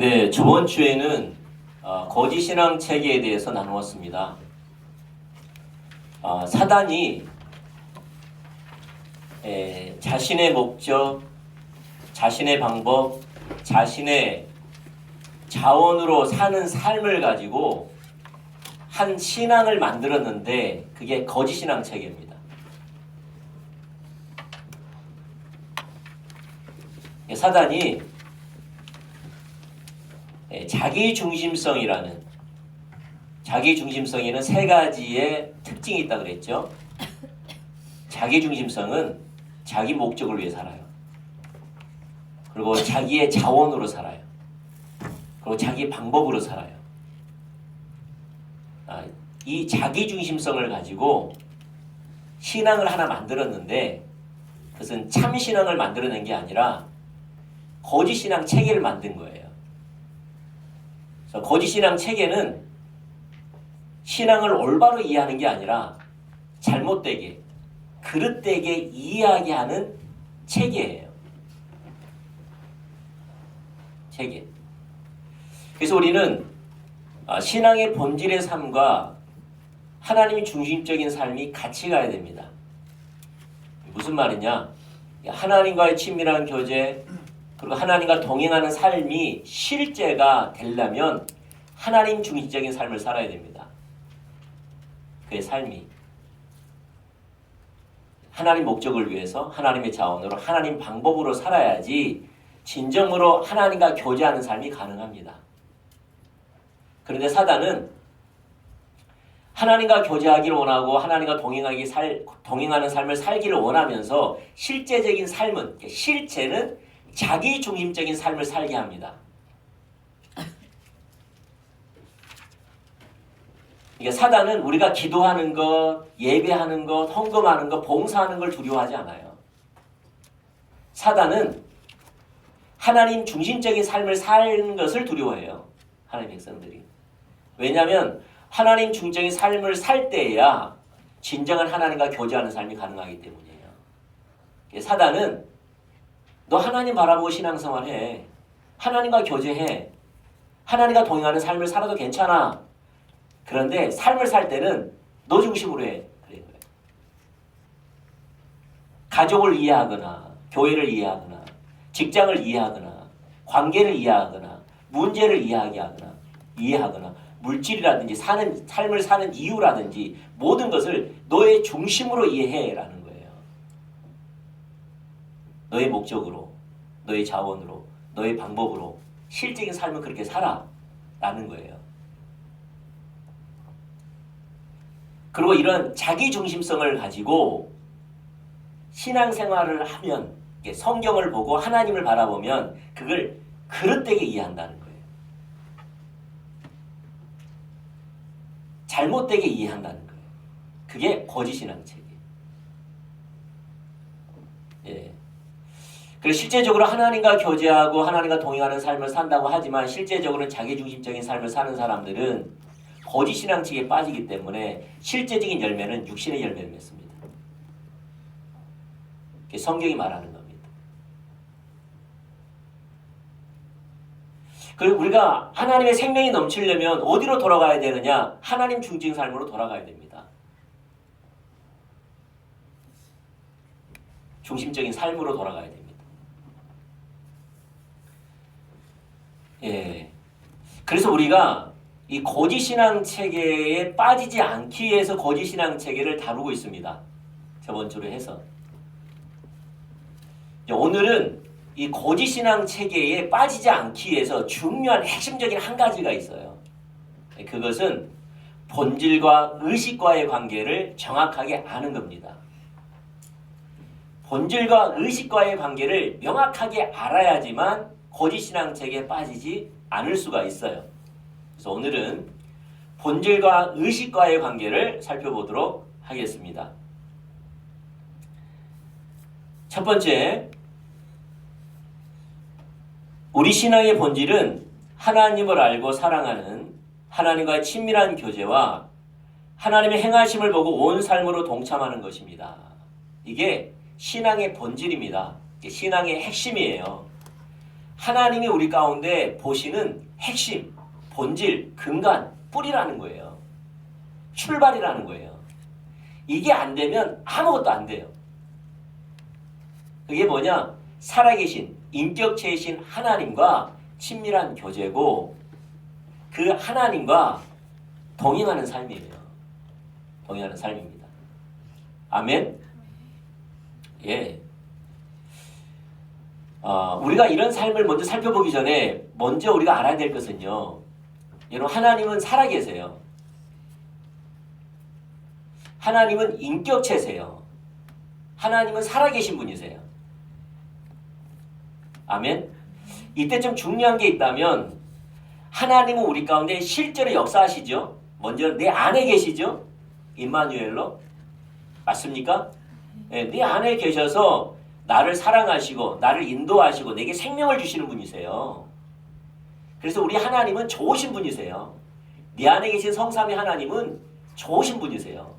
네, 저번 주에는 거짓 신앙 체계에 대해서 나누었습니다. 사단이 자신의 목적, 자신의 방법, 자신의 자원으로 사는 삶을 가지고 한 신앙을 만들었는데 그게 거짓 신앙 체계입니다. 사단이 자기 중심성에는 세 가지의 특징이 있다고 그랬죠. 자기 중심성은 자기 목적을 위해 살아요. 그리고 자기의 자원으로 살아요. 그리고 자기 방법으로 살아요. 이 자기 중심성을 가지고 신앙을 하나 만들었는데 그것은 참 신앙을 만들어낸 게 아니라 거짓 신앙 체계를 만든 거예요. 그래서 거짓 신앙 체계는 신앙을 올바로 이해하는 게 아니라 잘못되게, 그릇되게 이해하게 하는 체계예요. 체계. 그래서 우리는 신앙의 본질의 삶과 하나님 중심적인 삶이 같이 가야 됩니다. 무슨 말이냐? 하나님과의 친밀한 교제, 그리고 하나님과 동행하는 삶이 실제가 되려면 하나님 중심적인 삶을 살아야 됩니다. 그의 삶이 하나님 목적을 위해서 하나님의 자원으로 하나님 방법으로 살아야지 진정으로 하나님과 교제하는 삶이 가능합니다. 그런데 사단은 하나님과 교제하기를 원하고 하나님과 동행하는 삶을 살기를 원하면서 실제적인 삶은, 실체는 자기 중심적인 삶을 살게 합니다. 그러니까 사단은 우리가 기도하는 것, 예배하는 것, 헌금하는 것, 봉사하는 걸 두려워하지 않아요. 사단은 하나님 중심적인 삶을 사는 것을 두려워해요. 하나님 백성들이. 왜냐하면 하나님 중심적인 삶을 살 때에야 진정한 하나님과 교제하는 삶이 가능하기 때문이에요. 사단은 너 하나님 바라보고 신앙생활해. 하나님과 교제해. 하나님과 동행하는 삶을 살아도 괜찮아. 그런데 삶을 살 때는 너 중심으로 해. 그래. 가족을 이해하거나 교회를 이해하거나 직장을 이해하거나 관계를 이해하거나 문제를 이해하거나 물질이라든지 삶을 사는 이유라든지 모든 것을 너의 중심으로 이해해라는 거예요. 너의 목적으로, 너의 자원으로, 너의 방법으로 실적인 삶은 그렇게 살아라는 거예요. 그리고 이런 자기 중심성을 가지고 신앙생활을 하면, 성경을 보고 하나님을 바라보면 그걸 그릇되게 이해한다는 거예요. 잘못되게 이해한다는 거예요. 그게 거짓 신앙체계예요. 예. 그래서 실제적으로 하나님과 교제하고 하나님과 동행하는 삶을 산다고 하지만 실제적으로는 자기중심적인 삶을 사는 사람들은 거짓 신앙체계에 빠지기 때문에 실제적인 열매는 육신의 열매를 맺습니다. 그게 성경이 말하는 겁니다. 그리고 우리가 하나님의 생명이 넘치려면 어디로 돌아가야 되느냐? 하나님 중심 삶으로 돌아가야 됩니다. 중심적인 삶으로 돌아가야 됩니다. 예. 그래서 우리가 이 거짓 신앙 체계에 빠지지 않기 위해서 거짓 신앙 체계를 다루고 있습니다. 저번 주로 해서. 오늘은 이 거짓 신앙 체계에 빠지지 않기 위해서 중요한 핵심적인 한 가지가 있어요. 그것은 본질과 의식과의 관계를 정확하게 아는 겁니다. 본질과 의식과의 관계를 명확하게 알아야지만 거짓 신앙 체계에 빠지지 않을 수가 있어요. 그래서 오늘은 본질과 의식과의 관계를 살펴보도록 하겠습니다. 첫 번째, 우리 신앙의 본질은 하나님을 알고 사랑하는 하나님과의 친밀한 교제와 하나님의 행하심을 보고 온 삶으로 동참하는 것입니다. 이게 신앙의 본질입니다. 신앙의 핵심이에요. 하나님이 우리 가운데 보시는 핵심, 본질, 근간, 뿌리라는 거예요. 출발이라는 거예요. 이게 안 되면 아무것도 안 돼요. 그게 뭐냐? 살아계신 인격체이신 하나님과 친밀한 교제고 그 하나님과 동행하는 삶이에요. 동행하는 삶입니다. 아멘? 예. 우리가 이런 삶을 먼저 살펴보기 전에 먼저 우리가 알아야 될 것은요. 여러분, 하나님은 살아계세요. 하나님은 인격체세요. 하나님은 살아계신 분이세요. 아멘? 이때 좀 중요한 게 있다면 하나님은 우리 가운데 실제로 역사하시죠. 먼저 내 안에 계시죠. 임마누엘로. 맞습니까? 네, 내 안에 계셔서 나를 사랑하시고 나를 인도하시고 내게 생명을 주시는 분이세요. 그래서 우리 하나님은 좋으신 분이세요. 네 안에 계신 성삼위 하나님은 좋으신 분이세요.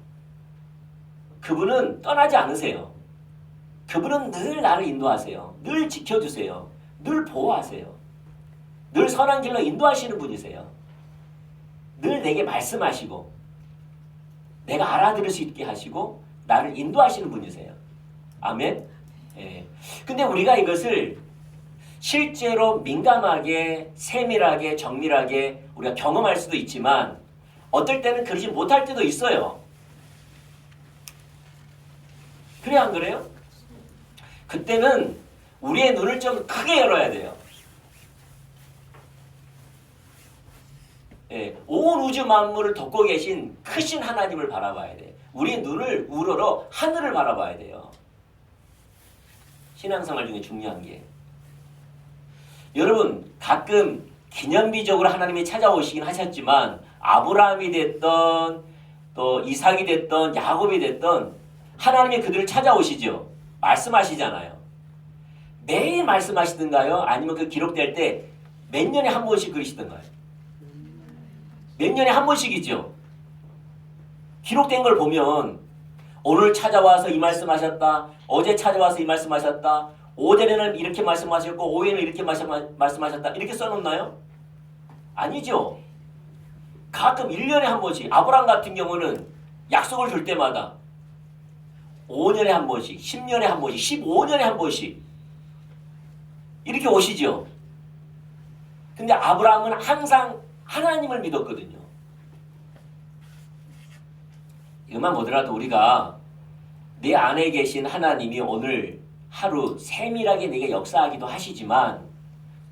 그분은 떠나지 않으세요. 그분은 늘 나를 인도하세요. 늘 지켜주세요. 늘 보호하세요. 늘 선한 길로 인도하시는 분이세요. 늘 내게 말씀하시고 내가 알아들을 수 있게 하시고 나를 인도하시는 분이세요. 아멘? 예. 근데 우리가 이것을 실제로 민감하게 세밀하게 정밀하게 우리가 경험할 수도 있지만 어떨 때는 그러지 못할 때도 있어요. 그래 안 그래요? 그때는 우리의 눈을 좀 크게 열어야 돼요. 예, 온 우주 만물을 덮고 계신 크신 하나님을 바라봐야 돼. 우리의 눈을 우러러 하늘을 바라봐야 돼요. 신앙생활 중에 중요한 게. 여러분, 가끔 기념비적으로 하나님이 찾아오시긴 하셨지만 아브라함이 됐던 또 이삭이 됐던 야곱이 됐던 하나님이 그들을 찾아오시죠. 말씀하시잖아요. 매일 말씀하시던가요? 아니면 그 기록될 때 몇 년에 한 번씩 그러시던가요? 몇 년에 한 번씩이죠. 기록된 걸 보면 오늘 찾아와서 이 말씀하셨다. 어제 찾아와서 이 말씀하셨다. 오전에는 이렇게 말씀하셨고 오후에는 이렇게 말씀하셨다. 이렇게 써놓나요? 아니죠. 가끔 1년에 한 번씩. 아브라함 같은 경우는 약속을 줄 때마다 5년에 한 번씩, 10년에 한 번씩, 15년에 한 번씩 이렇게 오시죠. 근데 아브라함은 항상 하나님을 믿었거든요. 이것만 보더라도 우리가 내 안에 계신 하나님이 오늘 하루 세밀하게 내게 역사하기도 하시지만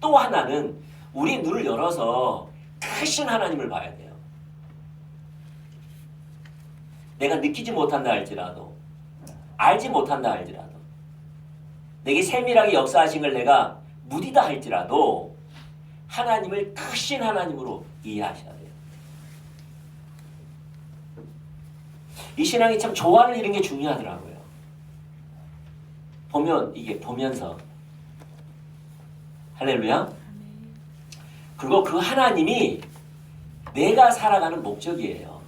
또 하나는 우리 눈을 열어서 크신 하나님을 봐야 돼요. 내가 느끼지 못한다 할지라도 알지 못한다 할지라도 내게 세밀하게 역사하신 걸 내가 무디다 할지라도 하나님을 크신 하나님으로 이해하셔야 돼요. 이 신앙이 참 조화를 이루는 게 중요하더라고요. 보면서 할렐루야. 그리고 그 하나님이 내가 살아가는 목적이에요.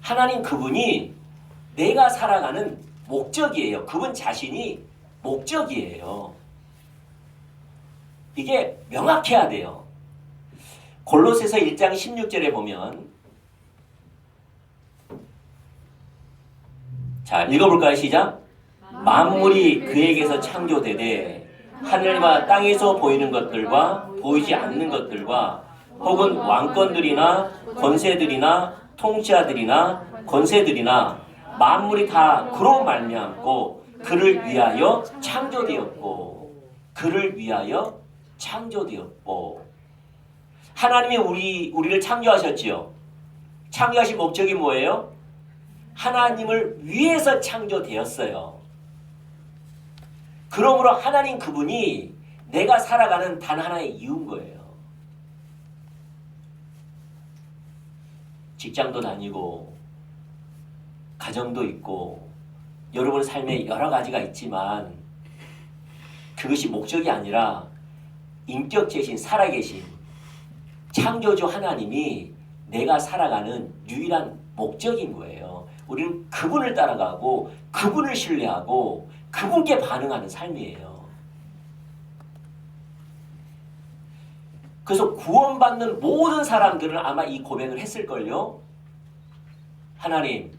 하나님 그분이 내가 살아가는 목적이에요. 그분 자신이 목적이에요. 이게 명확해야 돼요. 골로새서 1장 16절에 보면 자, 읽어볼까요? 시작. 만물이 그에게서 창조되되 하늘과 땅에서 보이는 것들과 보이지 않는 것들과 혹은 왕권들이나 권세들이나 통치자들이나 권세들이나 만물이 다 그로 말미암고 그를 위하여 창조되었고 그를 위하여 창조되었고 하나님이 우리를 창조하셨지요. 창조하신 목적이 뭐예요? 하나님을 위해서 창조되었어요. 그러므로 하나님 그분이 내가 살아가는 단 하나의 이유인 거예요. 직장도 다니고 가정도 있고 여러분 삶에 여러 가지가 있지만 그것이 목적이 아니라 인격체신 살아계신 창조주 하나님이 내가 살아가는 유일한 목적인 거예요. 우리는 그분을 따라가고 그분을 신뢰하고 그분께 반응하는 삶이에요. 그래서 구원받는 모든 사람들은 아마 이 고백을 했을걸요. 하나님,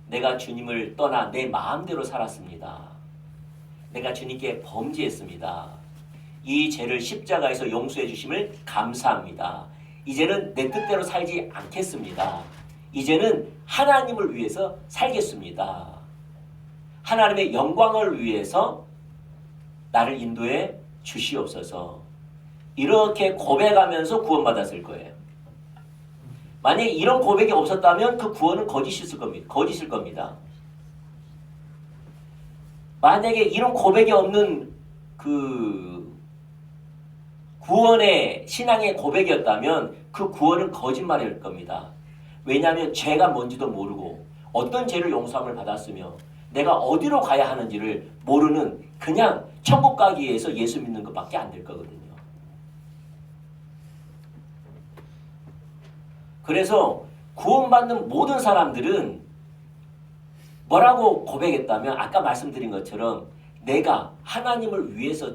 내가 주님을 떠나 내 마음대로 살았습니다. 내가 주님께 범죄했습니다. 이 죄를 십자가에서 용서해 주심을 감사합니다. 이제는 내 뜻대로 살지 않겠습니다. 이제는 하나님을 위해서 살겠습니다. 하나님의 영광을 위해서 나를 인도해 주시옵소서. 이렇게 고백하면서 구원받았을 거예요. 만약에 이런 고백이 없었다면 그 구원은 거짓일 겁니다. 만약에 이런 고백이 없는 그 구원의 신앙의 고백이었다면 그 구원은 거짓말일 겁니다. 왜냐하면 죄가 뭔지도 모르고 어떤 죄를 용서함을 받았으며 내가 어디로 가야 하는지를 모르는 그냥 천국 가기 위해서 예수 믿는 것밖에 안 될 거거든요. 그래서 구원받는 모든 사람들은 뭐라고 고백했다면 아까 말씀드린 것처럼 내가 하나님을 위해서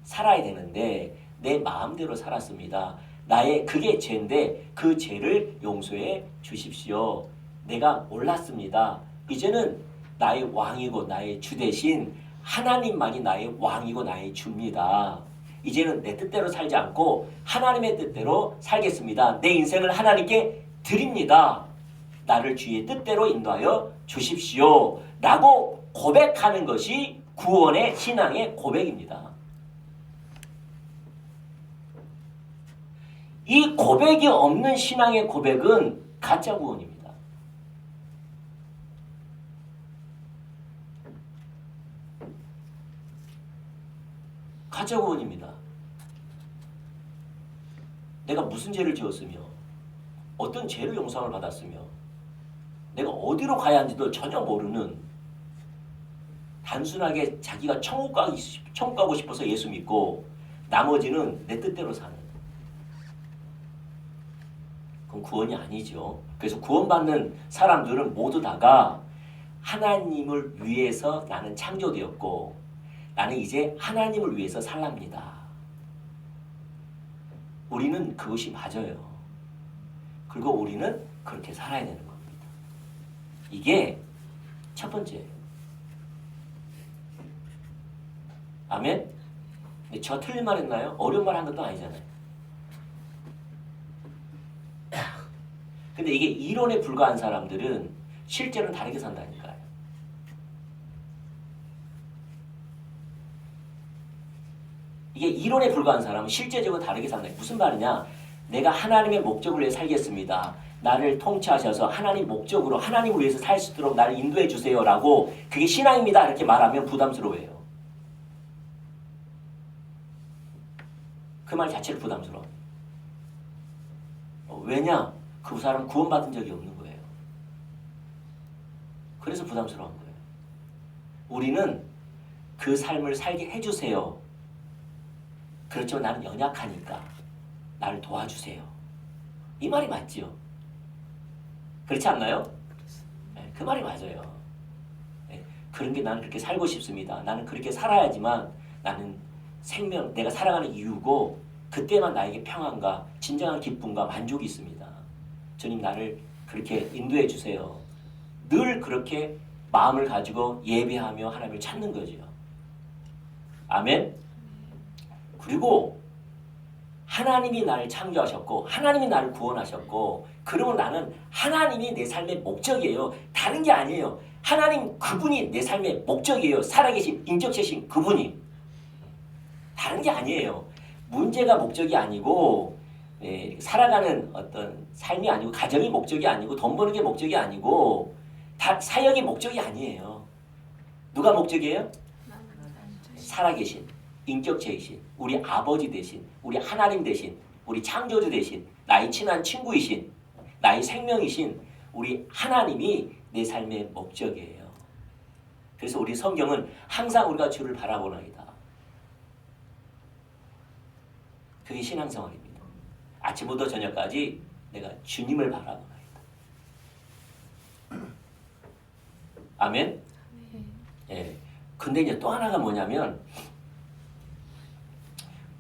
살아야 되는데 내 마음대로 살았습니다. 그게 죄인데 그 죄를 용서해 주십시오. 내가 몰랐습니다. 이제는 나의 왕이고 나의 주 대신 하나님만이 나의 왕이고 나의 주입니다. 이제는 내 뜻대로 살지 않고 하나님의 뜻대로 살겠습니다. 내 인생을 하나님께 드립니다. 나를 주의 뜻대로 인도하여 주십시오. 라고 고백하는 것이 구원의 신앙의 고백입니다. 이 고백이 없는 신앙의 고백은 가짜 구원입니다. 가짜 구원입니다. 내가 무슨 죄를 지었으며 어떤 죄를 용서를 받았으며 내가 어디로 가야 하는지도 전혀 모르는 단순하게 자기가 천국 가고 싶어서 예수 믿고 나머지는 내 뜻대로 사는 그건 구원이 아니죠. 그래서 구원받는 사람들은 모두 다가 하나님을 위해서 나는 창조되었고 나는 이제 하나님을 위해서 살랍니다. 우리는 그것이 맞아요. 그리고 우리는 그렇게 살아야 되는 겁니다. 이게 첫 번째예요. 아멘? 근데 저 틀린 말 했나요? 어려운 말 한 것도 아니잖아요. 근데 이게 이론에 불과한 사람들은 실제로는 다르게 산다니까요. 이게 이론에 불과한 사람은 실제적으로 다르게 산다. 무슨 말이냐? 내가 하나님의 목적을 위해 살겠습니다. 나를 통치하셔서 하나님 목적으로 하나님을 위해서 살 수 있도록 나를 인도해 주세요라고 그게 신앙입니다. 이렇게 말하면 부담스러워요. 그 말 자체를 부담스러워. 왜냐? 그 사람은 구원받은 적이 없는 거예요. 그래서 부담스러운 거예요. 우리는 그 삶을 살게 해주세요. 그렇지만 나는 연약하니까 나를 도와주세요. 이 말이 맞죠? 그렇지 않나요? 네, 그 말이 맞아요. 네, 그런 게 나는 그렇게 살고 싶습니다. 나는 그렇게 살아야지만 나는 생명, 내가 살아가는 이유고 그때만 나에게 평안과 진정한 기쁨과 만족이 있습니다. 주님 나를 그렇게 인도해 주세요. 늘 그렇게 마음을 가지고 예배하며 하나님을 찾는 거죠. 아멘. 그리고 하나님이 나를 창조하셨고 하나님이 나를 구원하셨고 그러면 나는 하나님이 내 삶의 목적이에요. 다른 게 아니에요. 하나님 그분이 내 삶의 목적이에요. 살아계신 인격체신 그분이. 다른 게 아니에요. 문제가 목적이 아니고 살아가는 어떤 삶이 아니고 가정이 목적이 아니고 돈 버는 게 목적이 아니고 사역이 목적이 아니에요. 누가 목적이에요? 살아계신 인격체이신 우리 아버지 대신 우리 하나님 대신 우리 창조주 대신 나의 친한 친구이신 나의 생명이신 우리 하나님이 내 삶의 목적이에요. 그래서 우리 성경은 항상 우리가 주를 바라보나이다. 그게 신앙생활입니다. 아침부터 저녁까지 내가 주님을 바라보나이다. 아멘? 예. 근데 이제 또 하나가 뭐냐면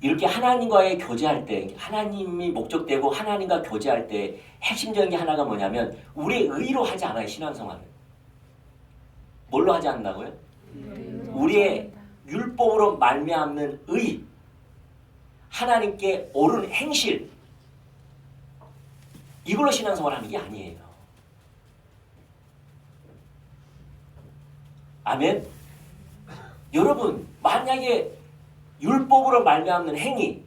이렇게 하나님과의 교제할 때, 하나님이 목적되고 하나님과 교제할 때 핵심적인 게 하나가 뭐냐면 우리의 의로 하지 않아요. 신앙생활을. 뭘로 하지 않는다고요? 우리의 율법으로 말미암는 의, 하나님께 옳은 행실, 이걸로 신앙생활을 하는 게 아니에요. 아멘? 여러분, 만약에 율법으로 말미암는 행위,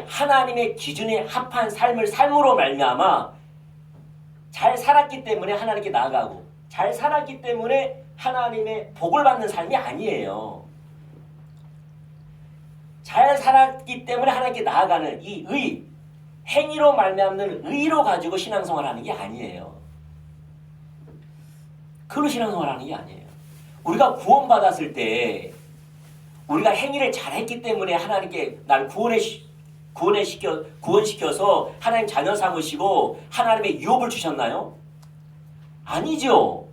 하나님의 기준에 합한 삶을 삶으로 말미암아 잘 살았기 때문에 하나님께 나아가고 잘 살았기 때문에 하나님의 복을 받는 삶이 아니에요. 잘 살았기 때문에 하나님께 나아가는 이 의, 행위로 말미암는 의로 가지고 신앙생활을 하는 게 아니에요. 그걸로 신앙생활을 하는 게 아니에요. 우리가 구원받았을 때 우리가 행위를 잘했기 때문에 하나님께 날 구원시켜서 하나님 자녀 삼으시고 하나님의 유업을 주셨나요? 아니죠.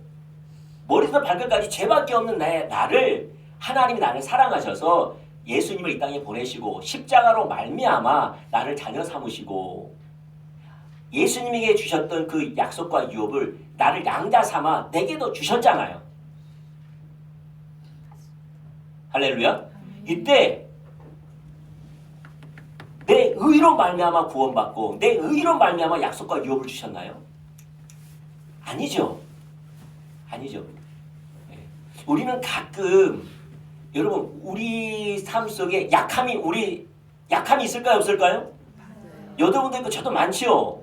머리부터 발끝까지 죄밖에 없는 나를 하나님이 나를 사랑하셔서 예수님을 이 땅에 보내시고 십자가로 말미암아 나를 자녀 삼으시고 예수님에게 주셨던 그 약속과 유업을 나를 양자 삼아 내게도 주셨잖아요. 할렐루야. 이때 내 의로 말미암아 구원받고 내 의로 말미암아 약속과 유업을 주셨나요? 아니죠. 아니죠. 우리는 가끔 여러분 우리 삶 속에 약함이 있을까요? 없을까요? 여러분도 있고 저도 많지요.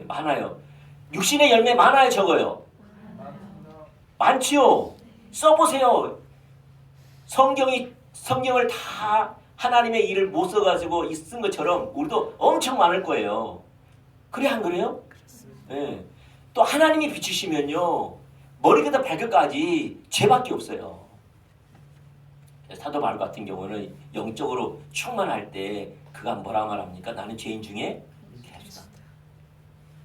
많아요. 육신의 열매 많아요? 적어요? 많지요. 써보세요. 성경을 다 하나님의 일을 못 써가지고 쓴 것처럼 우리도 엄청 많을 거예요. 그래 안 그래요? 네. 또 하나님이 비추시면요 머리부터 발끝까지 죄밖에 없어요. 사도 바울 같은 경우는 영적으로 충만할 때 그가 뭐라 말합니까? 나는 죄인 중에 괴수다.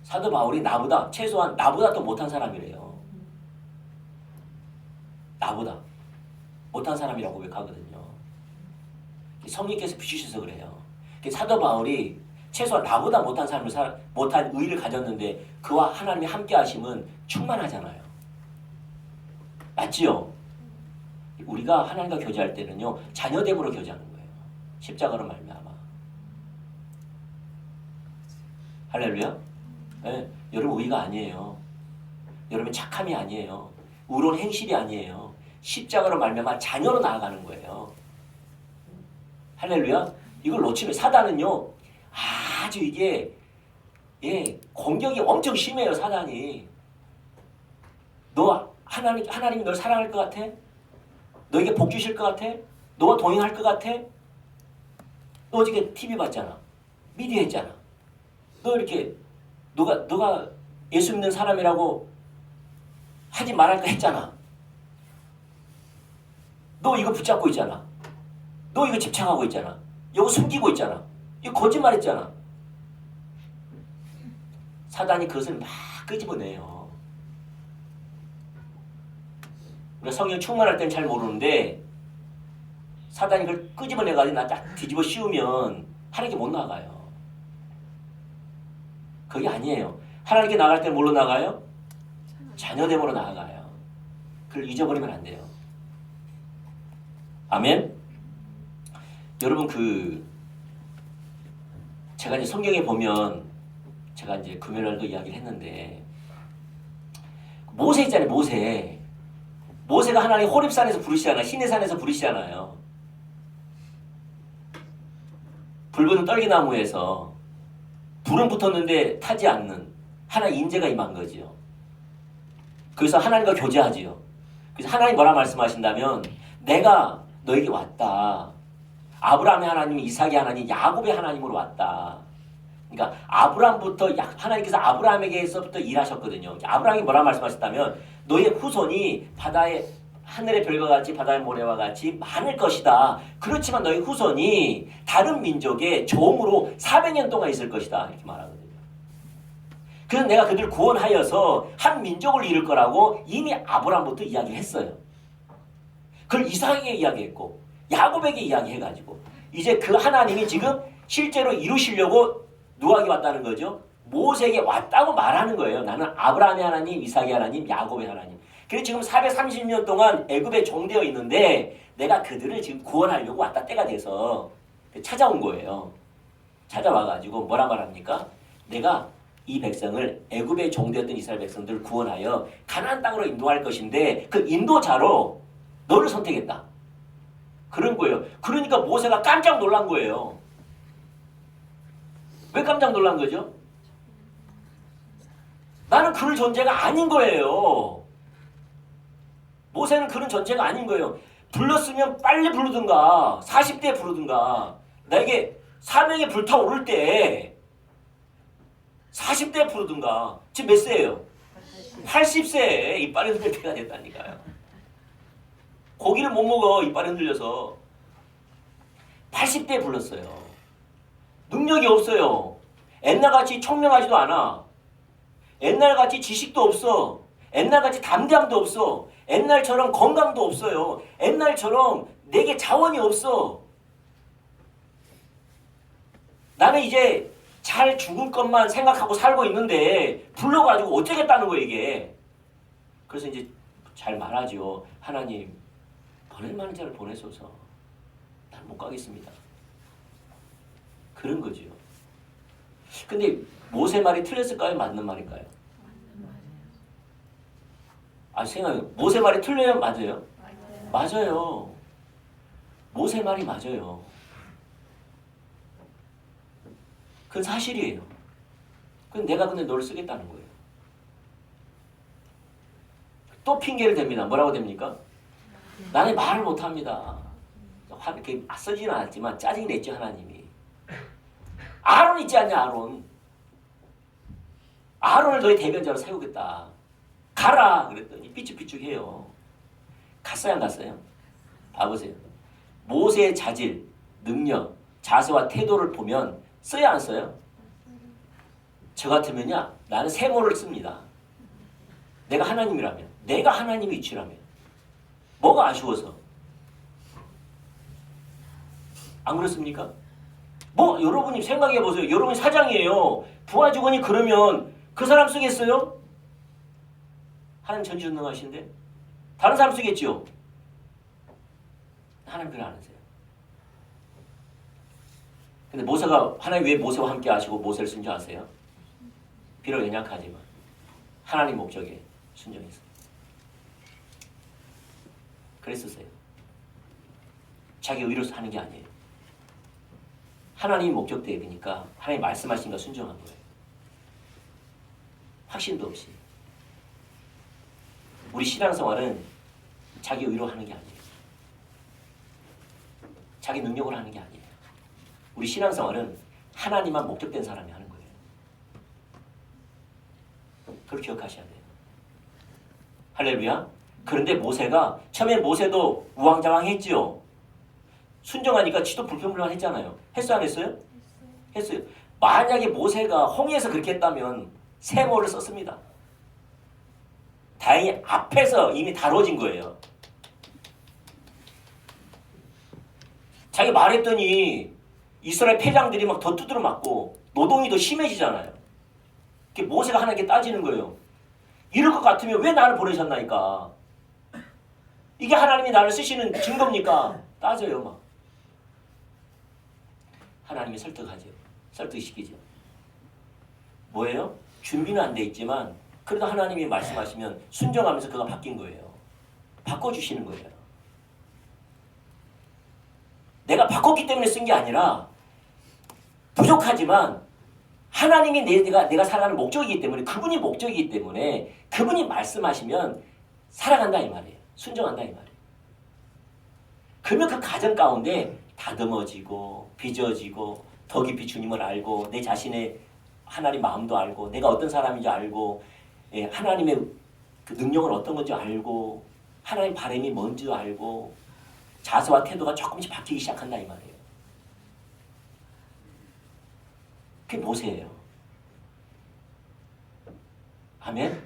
사도 바울이 최소한 나보다 더 못한 사람이래요. 나보다 못한 사람이라고 고백하거든요. 성령께서 비추셔서 그래요. 사도 바울이 최소한 나보다 못한 의를 가졌는데 그와 하나님이 함께 하심은 충만하잖아요. 맞지요? 우리가 하나님과 교제할 때는요 자녀됨으로 교제하는 거예요. 십자가로 말미암아. 할렐루야. 네, 여러분 의가 아니에요. 여러분 착함이 아니에요. 의로운 행실이 아니에요. 십자가로 말미암아 자녀로 나아가는 거예요. 할렐루야. 이걸 놓치면 사단은요 아주 이게 공격이 엄청 심해요. 사단이 하나님이 널 사랑할 것 같아? 너에게 복 주실 것 같아? 너와 동행할 것 같아? 너 어저께 TV 봤잖아. 미디어 했잖아. 너 이렇게 너가 예수 믿는 사람이라고 하지 말할까 했잖아. 너 이거 붙잡고 있잖아. 너 이거 집착하고 있잖아. 이거 숨기고 있잖아. 이거 거짓말했잖아. 사단이 그것을 막 끄집어내요. 우리가 성령 충만할 때는 잘 모르는데 사단이 그걸 끄집어내가지고 나 딱 뒤집어 씌우면 하나님께 못 나가요. 그게 아니에요. 하나님께 나갈 때는 뭘로 나가요? 자녀됨으로 나아가요. 그걸 잊어버리면 안 돼요. 아멘? 여러분 제가 이제 성경에 보면 제가 이제 금요일날도 이야기를 했는데 모세 있잖아요. 모세가 하나님 호렙산에서 부르시잖아요. 시내산에서 부르시잖아요. 붉은 떨기나무에서 불은 붙었는데 타지 않는 하나의 인재가 임한 거지요. 그래서 하나님과 교제하지요. 그래서 하나님 뭐라 말씀하신다면 내가 너에게 왔다. 아브라함의 하나님, 이삭의 하나님, 야곱의 하나님으로 왔다. 그러니까 하나님께서 아브라함에게서부터 일하셨거든요. 아브라함이 뭐라 말씀하셨다면 너의 후손이 하늘의 별과 같이 바다의 모래와 같이 많을 것이다. 그렇지만 너의 후손이 다른 민족의 종으로 400년 동안 있을 것이다. 이렇게 말하거든요. 그래서 내가 그들을 구원하여서 한 민족을 이룰 거라고 이미 아브라함부터 이야기했어요. 그걸 이삭에게 이야기했고 야곱에게 이야기해가지고 이제 그 하나님이 지금 실제로 이루시려고 누구에게 왔다는 거죠? 모세에게 왔다고 말하는 거예요. 나는 아브라함의 하나님, 이삭의 하나님, 야곱의 하나님. 그래서 지금 430년 동안 애굽에 종되어 있는데 내가 그들을 지금 구원하려고 왔다 때가 돼서 찾아온 거예요. 찾아와가지고 뭐라 말합니까? 내가 이 백성을 애굽에 종되었던 이스라엘 백성들을 구원하여 가나안 땅으로 인도할 것인데 그 인도자로 너를 선택했다. 그런 거예요. 그러니까 모세가 깜짝 놀란 거예요. 왜 깜짝 놀란 거죠? 나는 그런 존재가 아닌 거예요. 모세는 그런 존재가 아닌 거예요. 불렀으면 빨리 부르든가 40대에 부르든가 나에게 사명이 불타오를 때 40대에 부르든가. 지금 몇 세예요? 80세에 이빨이 흔들 때가 됐다니까요. 고기를 못 먹어 이빨이 흔들려서. 80대에 불렀어요. 능력이 없어요. 옛날같이 청명하지도 않아. 옛날같이 지식도 없어. 옛날같이 담대함도 없어. 옛날처럼 건강도 없어요. 옛날처럼 내게 자원이 없어. 나는 이제 잘 죽을 것만 생각하고 살고 있는데 불러가지고 어쩌겠다는 거예요 이게. 그래서 이제 잘 말하죠. 하나님 보낼 만한 자를 보내소서. 난 못 가겠습니다. 그런 거죠. 근데 모세 말이 틀렸을까요? 맞는 말일까요? 아 생각해요. 모세 말이 틀려요? 맞아요? 맞아요. 모세 말이 맞아요. 그건 사실이에요. 그건 내가 근데 너를 쓰겠다는 거예요. 또 핑계를 댑니다. 뭐라고 됩니까? 나는 말을 못합니다. 이렇게 쓰지는 않았지만 짜증이 냈죠 하나님이. 아론 있지 않냐 아론. 아론을 너희 대변자로 세우겠다. 가라 그랬더니 삐죽삐죽해요. 갔어요 안 갔어요? 봐보세요. 모세의 자질, 능력, 자세와 태도를 보면 써야 안 써요? 저 같으면야 나는 세모를 씁니다. 내가 하나님이라면, 내가 하나님의 위치라면 뭐가 아쉬워서? 안 그렇습니까? 뭐 여러분이 생각해 보세요. 여러분이 사장이에요. 부하 직원이 그러면 그 사람 쓰겠어요? 하나님 전지전능하신데 다른 사람 쓰겠죠? 하나님 그걸 안 하세요. 근데 모세가 하나님 왜 모세와 함께 하시고 모세를 쓴 줄 아세요? 비록 연약하지만 하나님 목적에 순종했어요. 그랬었어요. 자기 의로서 하는 게 아니에요. 하나님 목적 대비니까 하나님 말씀하신 거 순종한 거예요. 확신도 없이. 우리 신앙생활은 자기 의로 하는 게 아니에요. 자기 능력으로 하는 게 아니에요. 우리 신앙생활은 하나님만 목적된 사람이 하는 거예요. 그걸 기억하셔야 돼요. 할렐루야. 그런데 모세가 처음에 모세도 우왕좌왕했지요. 순종하니까 지도 불평불만했잖아요. 했어요 안 했어요? 했어요. 만약에 모세가 홍해에서 그렇게 했다면 세모를 썼습니다. 다행히 앞에서 이미 다뤄진 거예요. 자기 말했더니 이스라엘 패장들이 막 더 두드려 맞고 노동이 더 심해지잖아요. 모세가 하나님께 따지는 거예요. 이럴 것 같으면 왜 나를 보내셨나니까. 이게 하나님이 나를 쓰시는 증거입니까? 따져요 막. 하나님이 설득하죠. 설득시키죠. 뭐예요? 준비는 안 돼 있지만 그래도 하나님이 말씀하시면 순종하면서 그가 바뀐 거예요. 바꿔주시는 거예요. 내가 바꿨기 때문에 쓴 게 아니라 부족하지만 하나님이 내가 살아가는 목적이기 때문에 그분이 목적이기 때문에 그분이 말씀하시면 살아간다 이 말이에요. 순종한다 이 말이에요. 그러면 그 가정 가운데 다듬어지고 빚어지고 더 깊이 주님을 알고 내 자신의 하나님 마음도 알고 내가 어떤 사람인지 알고 하나님의 그 능력은 어떤 건지 알고 하나님 바람이 뭔지 알고 자세와 태도가 조금씩 바뀌기 시작한다 이 말이에요. 그게 모세예요. 아멘?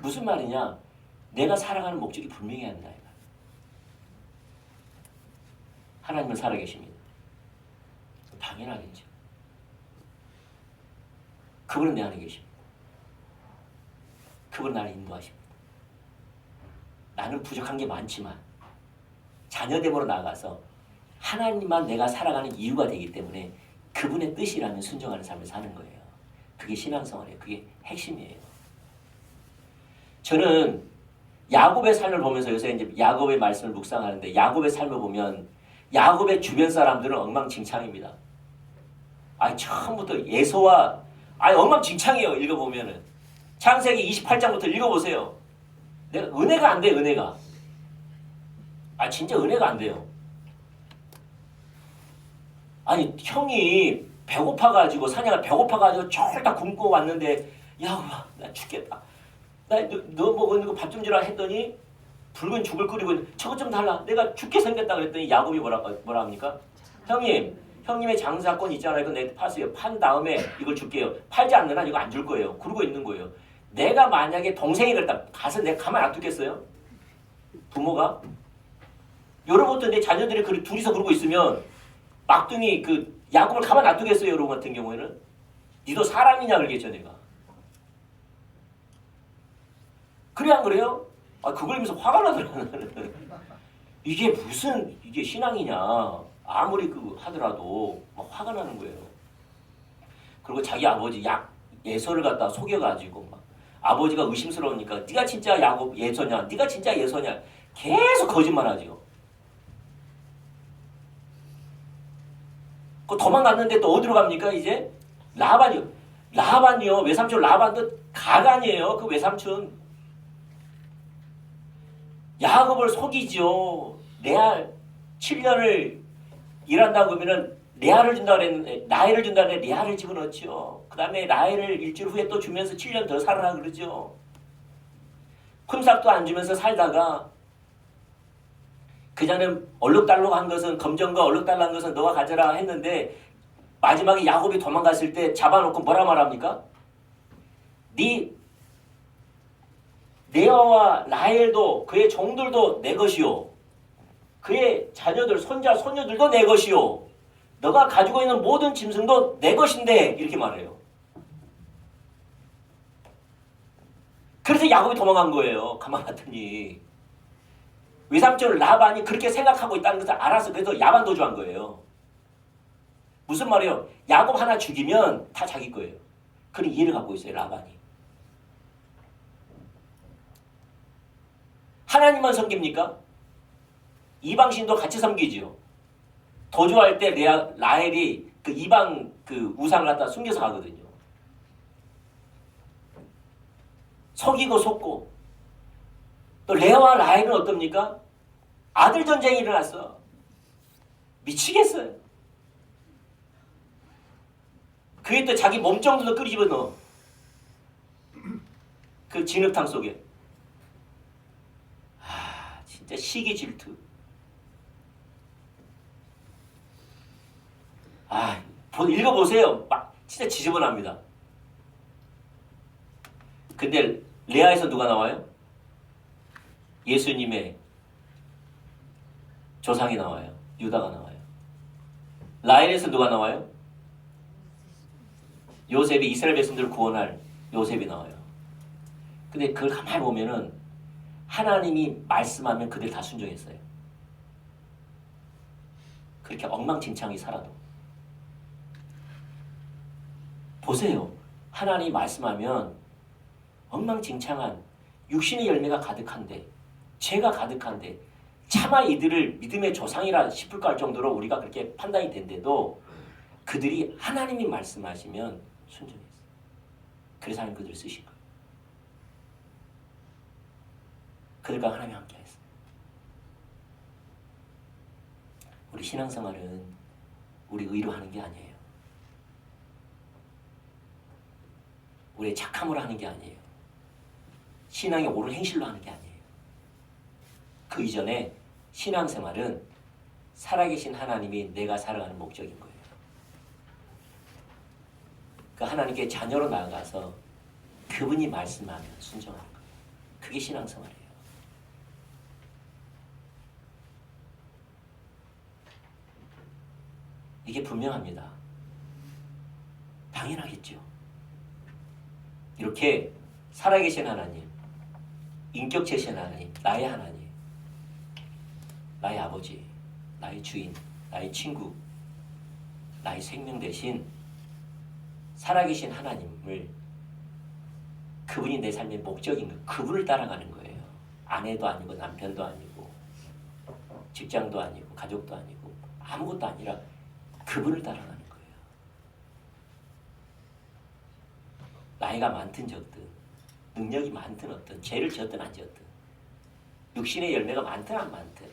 무슨 말이냐? 내가 살아가는 목적이 분명해야 한다 이 말. 하나님은 살아계십니다. 당연하겠죠. 그분은 내 안에 계십니다. 그분은 나를 인도하십니다. 나는 부족한 게 많지만 자녀됨으로 나아가서 하나님만 내가 살아가는 이유가 되기 때문에 그분의 뜻이라면 순종하는 삶을 사는 거예요. 그게 신앙생활이에요. 그게 핵심이에요. 저는 야곱의 삶을 보면서 요새 이제 야곱의 말씀을 묵상하는데 야곱의 삶을 보면 야곱의 주변 사람들은 엉망진창입니다. 처음부터 예서와 엉망진창이에요. 읽어보면은 창세기 28장부터 읽어보세요. 내가 은혜가 안 돼. 은혜가. 진짜 은혜가 안 돼요. 형이 배고파가지고 사냥을 배고파가지고 쫄딱 굶고 왔는데 야, 나 죽겠다. 너 먹은 거 밥 좀 주라 했더니 붉은 죽을 끓이고 저것 좀 달라. 내가 죽게 생겼다 그랬더니 야곱이 뭐라 합니까? 형님의 장사권 있잖아요. 그거 내가 파세요. 판 다음에 이걸 줄게요. 팔지 않는 한 이거 안 줄 거예요. 그러고 있는 거예요. 내가 만약에 동생이 그랬다. 가서 내가 가만 안 두겠어요? 부모가? 여러분도 내 자녀들이 둘이서 그러고 있으면 막둥이 야곱을 가만 안 두겠어요? 여러분 같은 경우에는? 니도 사람이냐 그러겠죠 내가. 그래 안 그래요? 그걸 보면서 화가 나더라고요. 이게 신앙이냐. 아무리 하더라도 막 화가 나는 거예요. 그리고 자기 아버지 예서를 갖다 속여가지고 막 아버지가 의심스러우니까 네가 진짜 야곱 예서냐? 네가 진짜 예서냐? 계속 거짓말하죠. 도망갔는데 또 어디로 갑니까 이제? 라반이요. 외삼촌 라반도 가관이에요. 그 외삼촌. 야곱을 속이죠. 레알 7년을 일한다고 그러면은 레알을 준다 그랬는데 라헬을 준다 그랬는데 레알을 집어넣죠. 그 다음에 라헬을 일주일 후에 또 주면서 7년 더 살아라 그러죠. 품삯도 안 주면서 살다가 그자는 얼룩달룩 한 것은 검정과 얼룩달룩 한 것은 너가 가져라 했는데 마지막에 야곱이 도망갔을 때 잡아놓고 뭐라 말합니까? 레아와 라헬도 그의 종들도 내 것이요. 그의 자녀들, 손자, 손녀들도 내 것이요. 너가 가지고 있는 모든 짐승도 내 것인데 이렇게 말해요. 그래서 야곱이 도망간 거예요. 가만 봤더니. 외삼촌 라반이 그렇게 생각하고 있다는 것을 알아서 그래서 야반 도주한 거예요. 무슨 말이에요? 야곱 하나 죽이면 다 자기 거예요. 그런 이해를 갖고 있어요. 라반이. 하나님만 섬깁니까? 이방신도 같이 섬기죠. 도주할 때 라헬이 이방 우상을 갖다 숨겨서 가거든요. 속이고 속고. 또 레아와 라헬은 어떻습니까? 아들 전쟁이 일어났어. 미치겠어요. 그게 또 자기 몸정도도 끄집어 넣어. 그 진흙탕 속에. 진짜 시기 질투. 읽어보세요. 진짜 지저분합니다. 근데 레아에서 누가 나와요? 예수님의 조상이 나와요. 유다가 나와요. 라헬에서 누가 나와요? 요셉이 이스라엘 백성들을 구원할 요셉이 나와요. 근데 그걸 가만히 보면은 하나님이 말씀하면 그들 다 순종했어요. 그렇게 엉망진창이 살아도. 보세요. 하나님이 말씀하면 엉망진창한 육신의 열매가 가득한데 죄가 가득한데 차마 이들을 믿음의 조상이라 싶을까 할 정도로 우리가 그렇게 판단이 된데도 그들이 하나님이 말씀하시면 순종했어요. 그래서 하나님 그들을 쓰신 거예요. 그들과 하나님이 함께 했어요. 우리 신앙생활은 우리 의로 하는 게 아니에요. 우리의 착함으로 하는 게 아니에요. 신앙의 옳은 행실로 하는 게 아니에요. 그 이전에 신앙생활은 살아계신 하나님이 내가 살아가는 목적인 거예요. 그 하나님께 자녀로 나아가서 그분이 말씀하면 순종하는 거예요. 그게 신앙생활이에요. 이게 분명합니다. 당연하겠죠. 이렇게 살아계신 하나님, 인격체신 하나님, 나의 하나님, 나의 아버지, 나의 주인, 나의 친구, 나의 생명 대신 살아계신 하나님을, 그분이 내 삶의 목적인 거, 그분을 따라가는 거예요. 아내도 아니고 남편도 아니고 직장도 아니고 가족도 아니고 아무것도 아니라 그분을 따라가는 거예요. 나이가 많든 적든, 능력이 많든 어떤, 죄를 지었든 안 지었든, 육신의 열매가 많든 안 많든,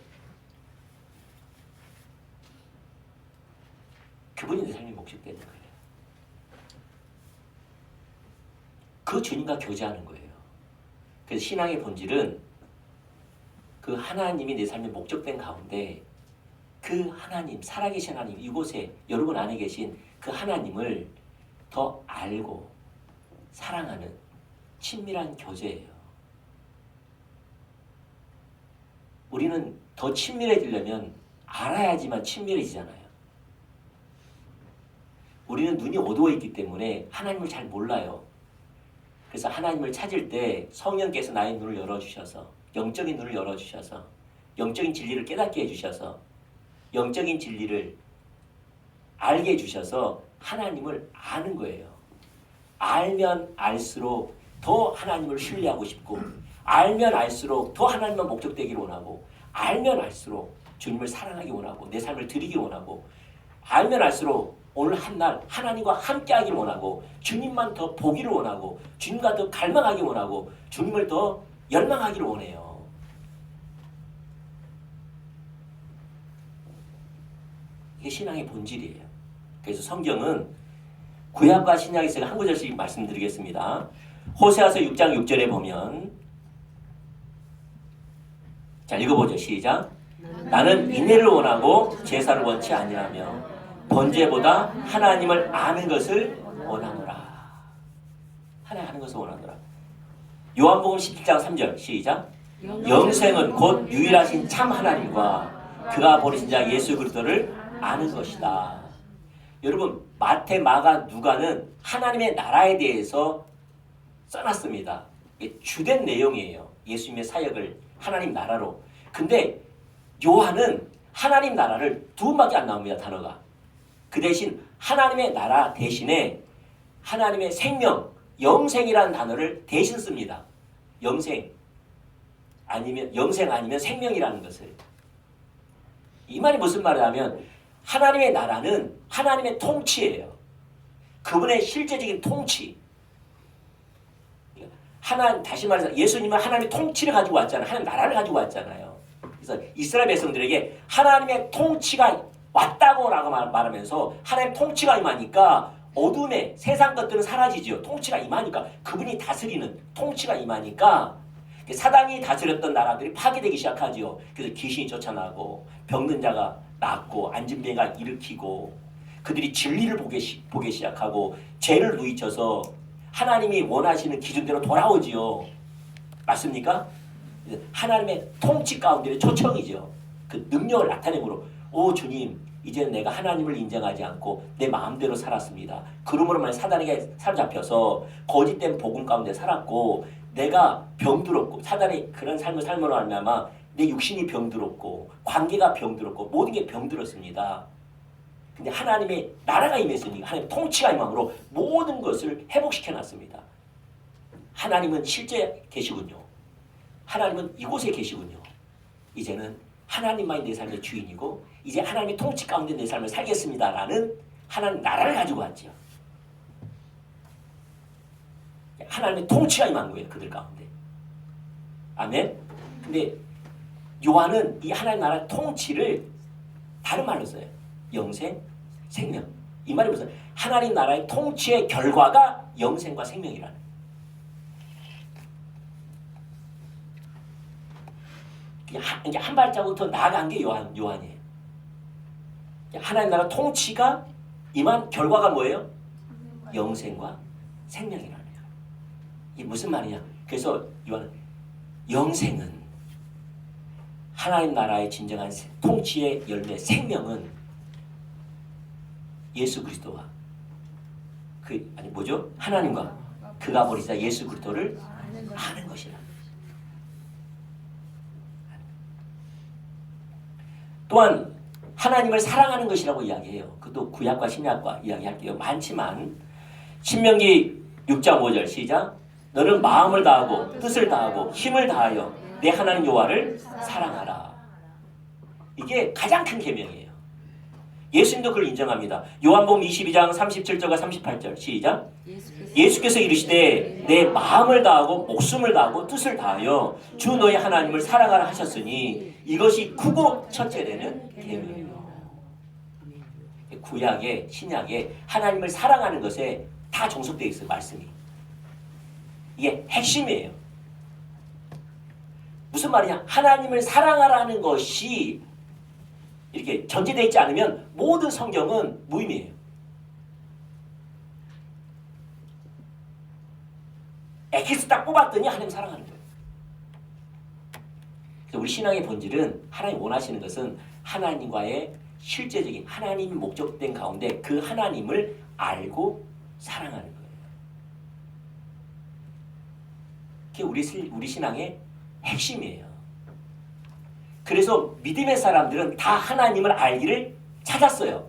그분이 내 삶의 목적 되는 거예요. 그 주님과 교제하는 거예요. 그래서 신앙의 본질은 그 하나님이 내 삶의 목적된 가운데 그 하나님, 살아계신 하나님, 이곳에 여러분 안에 계신 그 하나님을 더 알고 사랑하는 친밀한 교제예요. 우리는 더 친밀해지려면 알아야지만 친밀해지잖아요. 우리는 눈이 어두워 있기 때문에 하나님을 잘 몰라요. 그래서 하나님을 찾을 때 성령께서 나의 눈을 열어주셔서, 영적인 눈을 열어주셔서, 영적인 진리를 깨닫게 해주셔서, 영적인 진리를 알게 해주셔서 하나님을 아는 거예요. 알면 알수록 더 하나님을 신뢰하고 싶고, 알면 알수록 더 하나님만 목적되기를 원하고, 알면 알수록 주님을 사랑하기 원하고, 내 삶을 드리기 원하고, 알면 알수록 오늘 한날 하나님과 함께하기를 원하고, 주님만 더 보기를 원하고, 주님과 더 갈망하기 원하고, 주님을 더 열망하기를 원해요. 이게 신앙의 본질이에요. 그래서 성경은 구약과 신약에서 한 구절씩 말씀드리겠습니다. 호세아서 6장 6절에 보면, 자 읽어보죠. 시작. 나는 인내를 원하고 제사를 원치 아니하며 번제보다 하나님을 아는 것을 원하노라. 하나님 아는 것을 원하노라. 요한복음 17장 3절 시작. 영생은 곧 유일하신 참 하나님과 그가 보내신 자 예수 그리스도를 아는 것이다. 여러분 마태, 마가, 누가는 하나님의 나라에 대해서 써놨습니다. 이게 주된 내용이에요. 예수님의 사역을 하나님 나라로. 근데 요한은 하나님 나라를 두 번밖에 안 나옵니다. 단어가. 그 대신 하나님의 나라 대신에 하나님의 생명, 영생이라는 단어를 대신 씁니다. 영생 아니면 생명이라는 것을. 이 말이 무슨 말이냐면 하나님의 나라는 하나님의 통치예요. 그분의 실제적인 통치. 다시 말해서 예수님은 하나님의 통치를 가지고 왔잖아요. 하나님 나라를 가지고 왔잖아요. 그래서 이스라엘 백성들에게 하나님의 통치가 왔다고 라고 말하면서 하나님 통치가 임하니까 어둠의 세상 것들은 사라지죠. 통치가 임하니까, 그분이 다스리는 통치가 임하니까 사단이 다스렸던 나라들이 파괴되기 시작하죠. 그래서 귀신이 쫓아나고 병든 자가 낫고 안진뱅이가 일으키고 그들이 진리를 보기 시작하고 죄를 누이쳐서 하나님이 원하시는 기준대로 돌아오지요. 맞습니까? 하나님의 통치 가운데의 초청이죠. 그 능력을 나타내므로 오 주님, 이제는 내가 하나님을 인정하지 않고 내 마음대로 살았습니다. 그러므로 만 사단에게 사로잡혀서 거짓된 복음 가운데 살았고 내가 병들었고 사단이 그런 삶을 삶으로 말미암아 내 육신이 병들었고 관계가 병들었고 모든 게 병들었습니다. 근데 하나님의 나라가 임했으니 하나님의 통치가 임함으로 모든 것을 회복시켜놨습니다. 하나님은 실제 계시군요. 하나님은 이곳에 계시군요. 이제는 하나님만이 내 삶의 주인이고 이제 하나님의 통치 가운데 내 삶을 살겠습니다라는 하나님 나라를 가지고 왔죠. 하나님의 통치가 임한 거예요. 그들 가운데. 아멘. 근데 요한은 이 하나님 나라의 통치를 다른 말로 써요. 영생, 생명. 이 말이 무슨 하나님 나라의 통치의 결과가 영생과 생명이라는. 이제 한 발자국 더 나아간 게 요한이에요. 하나님 나라 통치가 임한 결과가 뭐예요? 영생과 생명이라는 거예요. 이게 무슨 말이냐? 그래서 요한은 영생은 하나님 나라의 진정한 통치의 열매, 생명은 예수 그리스도와 뭐죠? 하나님과 그가 버리자 예수 그리스도를 아는 것이라. 또한 하나님을 사랑하는 것이라고 이야기해요. 그것도 구약과 신약과 이야기할게요. 많지만 신명기 6장 5절 시작. 너는 마음을 다하고 뜻을 다하고 힘을 다하여 내 하나님 여호와를 사랑하라. 이게 가장 큰 계명이에요. 예수님도 그걸 인정합니다. 요한복음 22장 37절과 38절 시작. 예수께서 이르시되 내 마음을 다하고 목숨을 다하고 뜻을 다하여 주 너의 하나님을 사랑하라 하셨으니 이것이 크고 첫째 되는 계명이요. 구약에 신약에 하나님을 사랑하는 것에 다 종속되어 있어요. 말씀이. 이게 핵심이에요. 무슨 말이냐? 하나님을 사랑하라는 것이 이렇게 전제되어 있지 않으면 모든 성경은 무의미해요. 엑기스 딱 뽑았더니 하나님 사랑하는 거예요. 그래서 우리 신앙의 본질은 하나님 원하시는 것은 하나님과의 실제적인 하나님이 목적된 가운데 그 하나님을 알고 사랑하는 거예요. 그게 우리 신앙의 핵심이에요. 그래서 믿음의 사람들은 다 하나님을 알기를 찾았어요.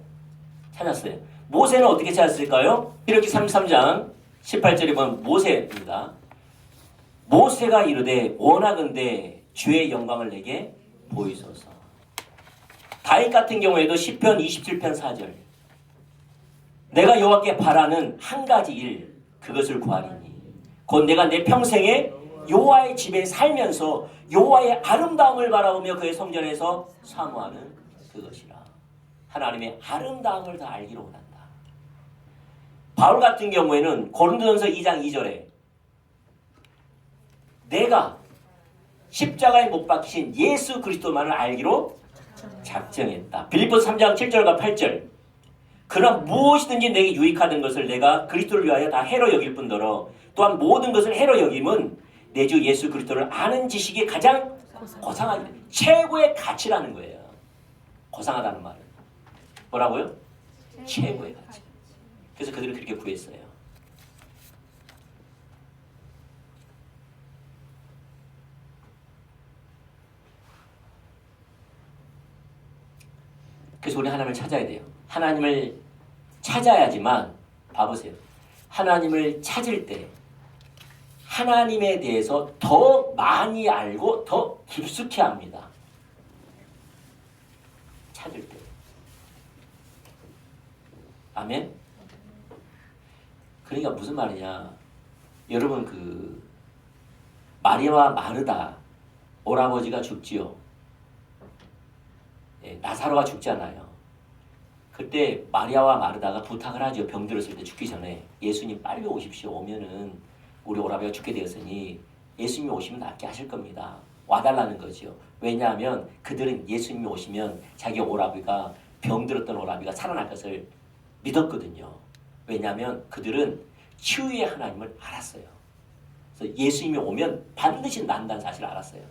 모세는 어떻게 찾았을까요? 이렇게 33장 18절에 보면 모세입니다. 모세가 이르되 원하건대 주의 영광을 내게 보이소서. 다윗 같은 경우에도 시편 27편 4절 내가 여호와께 바라는 한 가지 일 그것을 구하리니 곧 내가 내 평생에 여호와의 집에 살면서 여호와의 아름다움을 바라보며 그의 성전에서 사모하는 그것이라. 하나님의 아름다움을 다 알기로 원한다. 바울 같은 경우에는 고린도전서 2장 2절에 내가 십자가에 못 박히신 예수 그리스도만을 알기로 작정했다. 빌립보서 3장 7절과 8절 그러나 무엇이든지 내게 유익하던 것을 내가 그리스도를 위하여 다 해로 여길 뿐더러 또한 모든 것을 해로 여김은 내 주 예수 그리스도를 아는 지식이 가장 고상하다. 최고의 가치라는 거예요. 고상하다는 말은 뭐라고요? 최고의 가치. 그래서 그들은 그렇게 구했어요. 그래서 우리 하나님을 찾아야 돼요. 하나님을 찾아야지만 봐보세요. 하나님을 찾을 때 하나님에 대해서 더 많이 알고 더 깊숙이 합니다. 찾을 때. 아멘? 그러니까 무슨 말이냐. 여러분 마리아와 마르다 오라버지가 죽지요. 나사로가 죽잖아요. 그때 마리아와 마르다가 부탁을 하죠. 병들었을 때 죽기 전에 예수님 빨리 오십시오. 오면은 우리 오라비가 죽게 되었으니 예수님이 오시면 낫게 하실 겁니다. 와달라는 거죠. 왜냐하면 그들은 예수님이 오시면 자기 오라비가 병들었던 오라비가 살아날 것을 믿었거든요. 왜냐하면 그들은 치유의 하나님을 알았어요. 그래서 예수님이 오면 반드시 난다는 사실을 알았어요.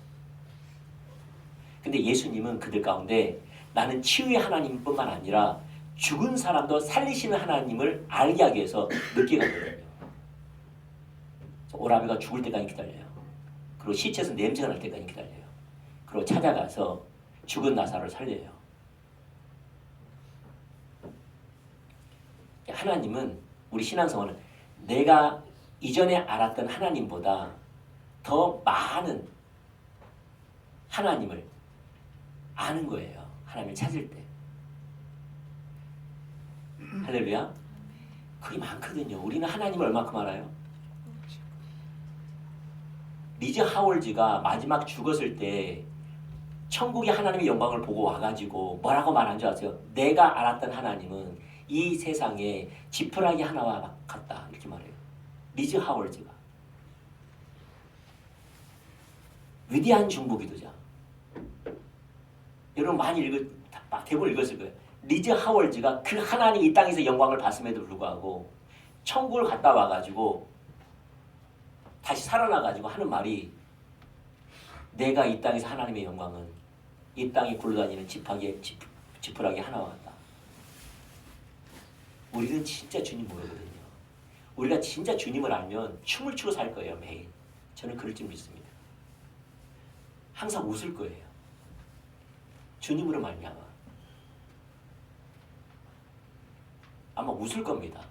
근데 예수님은 그들 가운데 나는 치유의 하나님뿐만 아니라 죽은 사람도 살리시는 하나님을 알게 하기 위해서 늦게 갔거든요. 오라비가 죽을 때까지 기다려요. 그리고 시체에서 냄새가 날 때까지 기다려요. 그리고 찾아가서 죽은 나사로를 살려요. 하나님은 우리 신앙생활은 내가 이전에 알았던 하나님보다 더 많은 하나님을 아는 거예요. 하나님을 찾을 때. 할렐루야. 그게 많거든요. 우리는 하나님을 얼마큼 알아요? 리즈 하월즈가 마지막 죽었을 때 천국의 하나님의 영광을 보고 와가지고 뭐라고 말한 줄 아세요? 내가 알았던 하나님은 이 세상에 지푸라기 하나와 같다. 이렇게 말해요. 리즈 하월즈가. 위대한 중보기도자. 여러분 많이 대부분 읽었을 거예요. 리즈 하월즈가 그 하나님 이 땅에서 영광을 봤음에도 불구하고 천국을 갔다 와가지고 다시 살아나가지고 하는 말이 내가 이 땅에서 하나님의 영광은 이 땅에 굴러다니는 지푸라기 하나와 같다. 우리는 진짜 주님 모르거든요. 우리가 진짜 주님을 알면 춤을 추고 살 거예요. 매일. 저는 그럴 줄 믿습니다. 항상 웃을 거예요. 주님으로 말미암아. 아마 웃을 겁니다.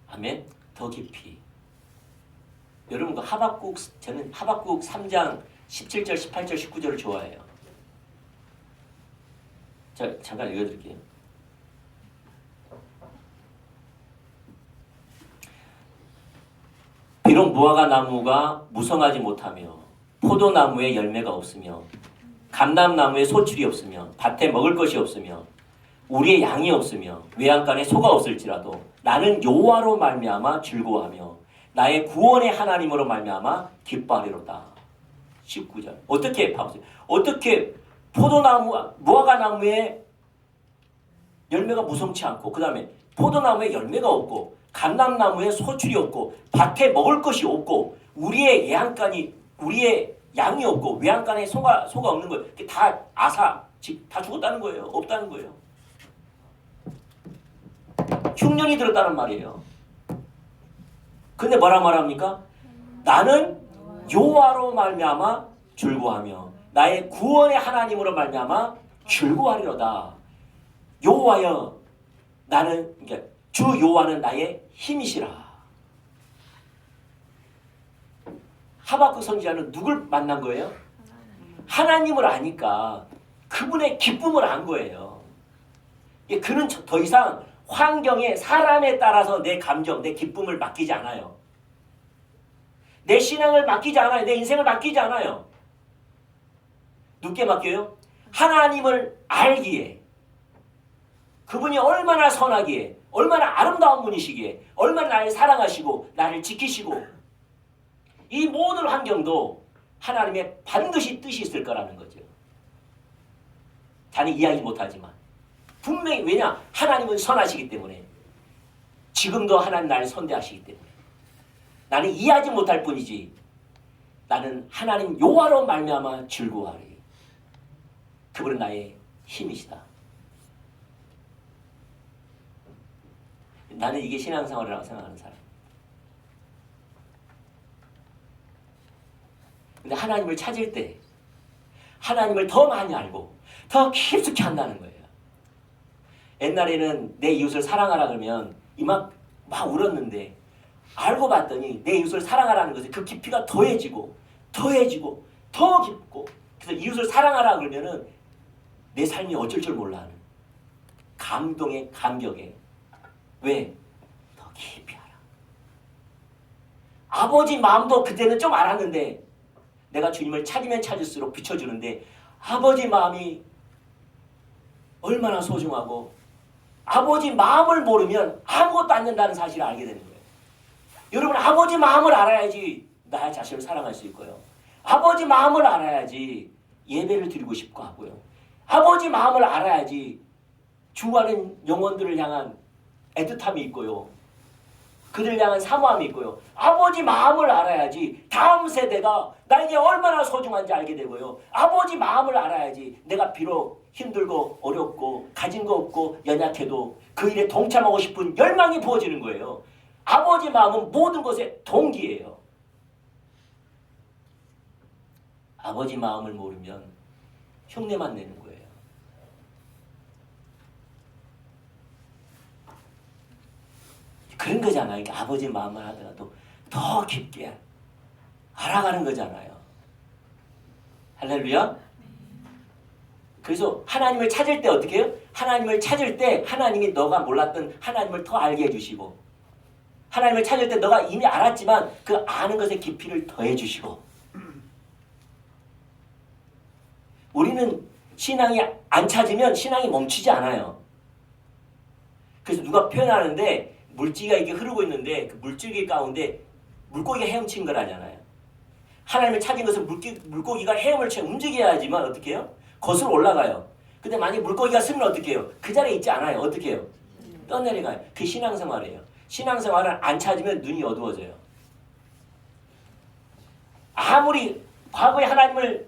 아멘. 더 깊이. 여러분 저는 하박국 3장 17절, 18절, 19절을 좋아해요. 자, 잠깐 읽어드릴게요. 비록 무화과 나무가 무성하지 못하며 포도나무에 열매가 없으며 감람나무에 소출이 없으며 밭에 먹을 것이 없으며 우리의 양이 없으며 외양간에 소가 없을지라도 나는 여호와로 말미암아 즐거워하며 나의 구원의 하나님으로 말미암아 기뻐하리로다. 19절. 어떻게 봐보세요. 어떻게 무화과 나무에 열매가 무성치 않고 그 다음에 포도나무에 열매가 없고 감람나무에 소출이 없고 밭에 먹을 것이 없고 우리의 양이 없고 외양간에 소가 없는 거예요. 다 다 죽었다는 거예요. 없다는 거예요. 흉년이 들었다는 말이에요. 근데 뭐라 말합니까? 나는 여호와로 말미암아 즐거워하며 나의 구원의 하나님으로 말미암아 즐거워하리로다. 여호와여 나는 그러니까 주 여호와는 나의 힘이시라. 하박국 선지자는 누굴 만난 거예요? 하나님을 아니까 그분의 기쁨을 안 거예요. 그는 더 이상 환경에 사람에 따라서 내 감정, 내 기쁨을 맡기지 않아요. 내 신앙을 맡기지 않아요. 내 인생을 맡기지 않아요. 누구께 맡겨요? 하나님을 알기에 그분이 얼마나 선하기에 얼마나 아름다운 분이시기에 얼마나 나를 사랑하시고 나를 지키시고 이 모든 환경도 하나님의 반드시 뜻이 있을 거라는 거죠. 자네 이해하지 못하지만 분명히 왜냐? 하나님은 선하시기 때문에 지금도 하나님 나를 선대하시기 때문에 나는 이해하지 못할 뿐이지 나는 하나님 여호와로 말미암아 즐거워하리. 그분은 나의 힘이시다. 나는 이게 신앙생활이라고 생각하는 사람. 근데 하나님을 찾을 때 하나님을 더 많이 알고 더 깊숙이 한다는 거예요. 옛날에는 내 이웃을 사랑하라 그러면 막 울었는데 알고 봤더니 내 이웃을 사랑하라는 것에 그 깊이가 더해지고 더 깊고 그래서 이웃을 사랑하라 그러면은 내 삶이 어쩔 줄 몰라 하는 감동의 감격에 왜? 더 깊이 알아. 아버지 마음도 그때는 좀 알았는데 내가 주님을 찾으면 찾을수록 비춰주는데 아버지 마음이 얼마나 소중하고 아버지 마음을 모르면 아무것도 안 된다는 사실을 알게 되는 거예요. 여러분 아버지 마음을 알아야지 나 자신을 사랑할 수 있고요. 아버지 마음을 알아야지 예배를 드리고 싶고 하고요. 아버지 마음을 알아야지 주하는 영혼들을 향한 애틋함이 있고요. 그들 향한 사모함이 있고요. 아버지 마음을 알아야지 다음 세대가 나에게 얼마나 소중한지 알게 되고요. 아버지 마음을 알아야지 내가 비록 힘들고 어렵고 가진 거 없고 연약해도 그 일에 동참하고 싶은 열망이 부어지는 거예요. 아버지 마음은 모든 것의 동기예요. 아버지 마음을 모르면 흉내만 내는 거예요. 그런 거잖아요. 그러니까 아버지 마음만 하더라도 더 깊게 알아가는 거잖아요. 할렐루야. 그래서 하나님을 찾을 때 어떻게 해요? 하나님을 찾을 때 하나님이 너가 몰랐던 하나님을 더 알게 해주시고 하나님을 찾을 때 너가 이미 알았지만 그 아는 것의 깊이를 더해 주시고 우리는 신앙이 안 찾으면 신앙이 멈추지 않아요. 그래서 누가 표현하는데 물질기가 이렇게 흐르고 있는데 그 물줄기 가운데 물고기가 헤엄친 거라잖아요. 하나님을 찾은 것은 물고기가 헤엄을 쳐 움직여야지만 어떻게 해요? 거슬러 올라가요. 근데 만약에 물고기가 쓰면 어떻게 해요? 그 자리에 있지 않아요. 어떻게 해요? 떠내려가요. 그게 신앙생활이에요. 신앙생활을 안 찾으면 눈이 어두워져요. 아무리 과거에 하나님을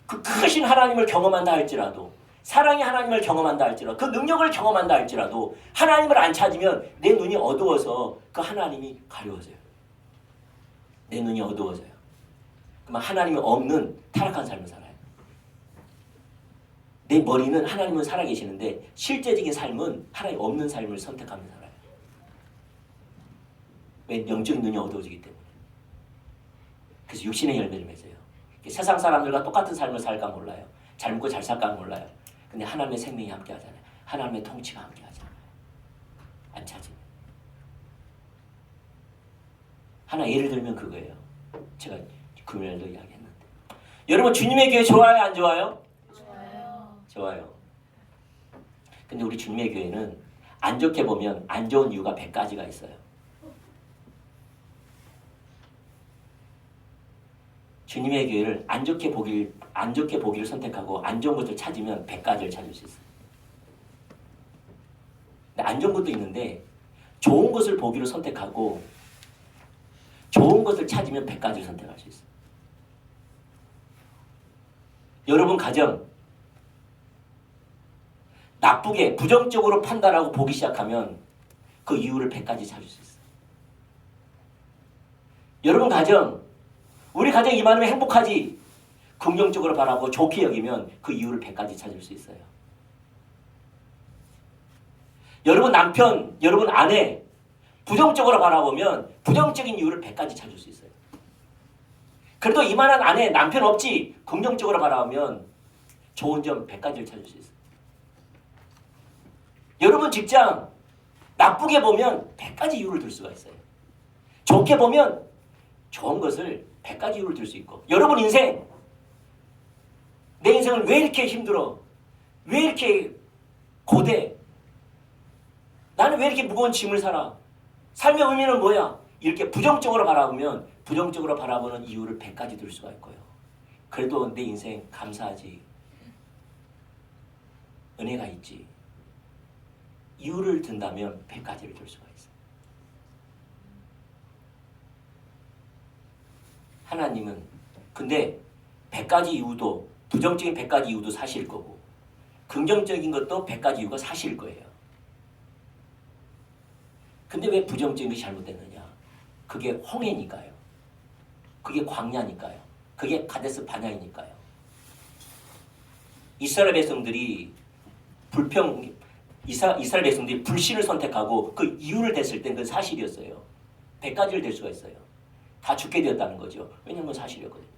그 크신 하나님을 경험한다 할지라도 사랑이 하나님을 경험한다 할지라도 그 능력을 경험한다 할지라도 하나님을 안 찾으면 내 눈이 어두워서 그 하나님이 가려워져요. 내 눈이 어두워져요. 그러면 하나님이 없는 타락한 삶을 살아요. 내 머리는 하나님은 살아계시는데 실제적인 삶은 하나님 없는 삶을 선택하며 살아요. 왜? 영적인 눈이 어두워지기 때문에. 그래서 육신의 열매를 맺어요. 세상 사람들과 똑같은 삶을 살까 몰라요. 잘 먹고 잘 살까 몰라요. 근데 하나님의 생명이 함께 하잖아요. 하나님의 통치가 함께 하잖아요. 안 찾으면. 하나 예를 들면 그거예요. 제가 금요일도 이야기했는데. 여러분 주님의 교회 좋아요? 안 좋아요? 좋아요. 좋아요. 근데 우리 주님의 교회는 안 좋게 보면 안 좋은 이유가 100가지가 있어요. 주님의 교회를 안 좋게 보기를 선택하고 안 좋은 것을 찾으면 100가지를 찾을 수 있어요. 근데 안 좋은 것도 있는데 좋은 것을 보기를 선택하고 좋은 것을 찾으면 100가지를 선택할 수 있어요. 여러분 가정 나쁘게 부정적으로 판단하고 보기 시작하면 그 이유를 100가지 찾을 수 있어요. 여러분 가정 우리 가정 이만하면 행복하지 긍정적으로 바라보고 좋게 여기면 그 이유를 100가지 찾을 수 있어요. 여러분 남편, 여러분 아내 부정적으로 바라보면 부정적인 이유를 100가지 찾을 수 있어요. 그래도 이만한 아내, 남편 없지 긍정적으로 바라보면 좋은 점 100가지를 찾을 수 있어요. 여러분 직장 나쁘게 보면 100가지 이유를 들 수가 있어요. 좋게 보면 좋은 것을 100가지 이유를 들 수 있고 여러분 인생 내 인생은 왜 이렇게 힘들어? 왜 이렇게 고대? 나는 왜 이렇게 무거운 짐을 살아? 삶의 의미는 뭐야? 이렇게 부정적으로 바라보면 부정적으로 바라보는 이유를 100가지 들 수가 있고요. 그래도 내 인생 감사하지. 은혜가 있지. 이유를 든다면 100가지를 들 수가 있어요. 하나님은 근데 100가지 이유도 부정적인 100가지 이유도 사실일 거고 긍정적인 것도 100가지 이유가 사실일 거예요. 근데 왜 부정적인 것이 잘못됐느냐? 그게 홍해니까요. 그게 광야니까요. 그게 가데스 바냐이니까요. 이스라엘 백성들이 이스라엘 백성들이 불신을 선택하고 그 이유를 댔을 땐 그건 사실이었어요. 100가지를 댈 수가 있어요. 다 죽게 되었다는 거죠. 왜냐하면 사실이었거든요.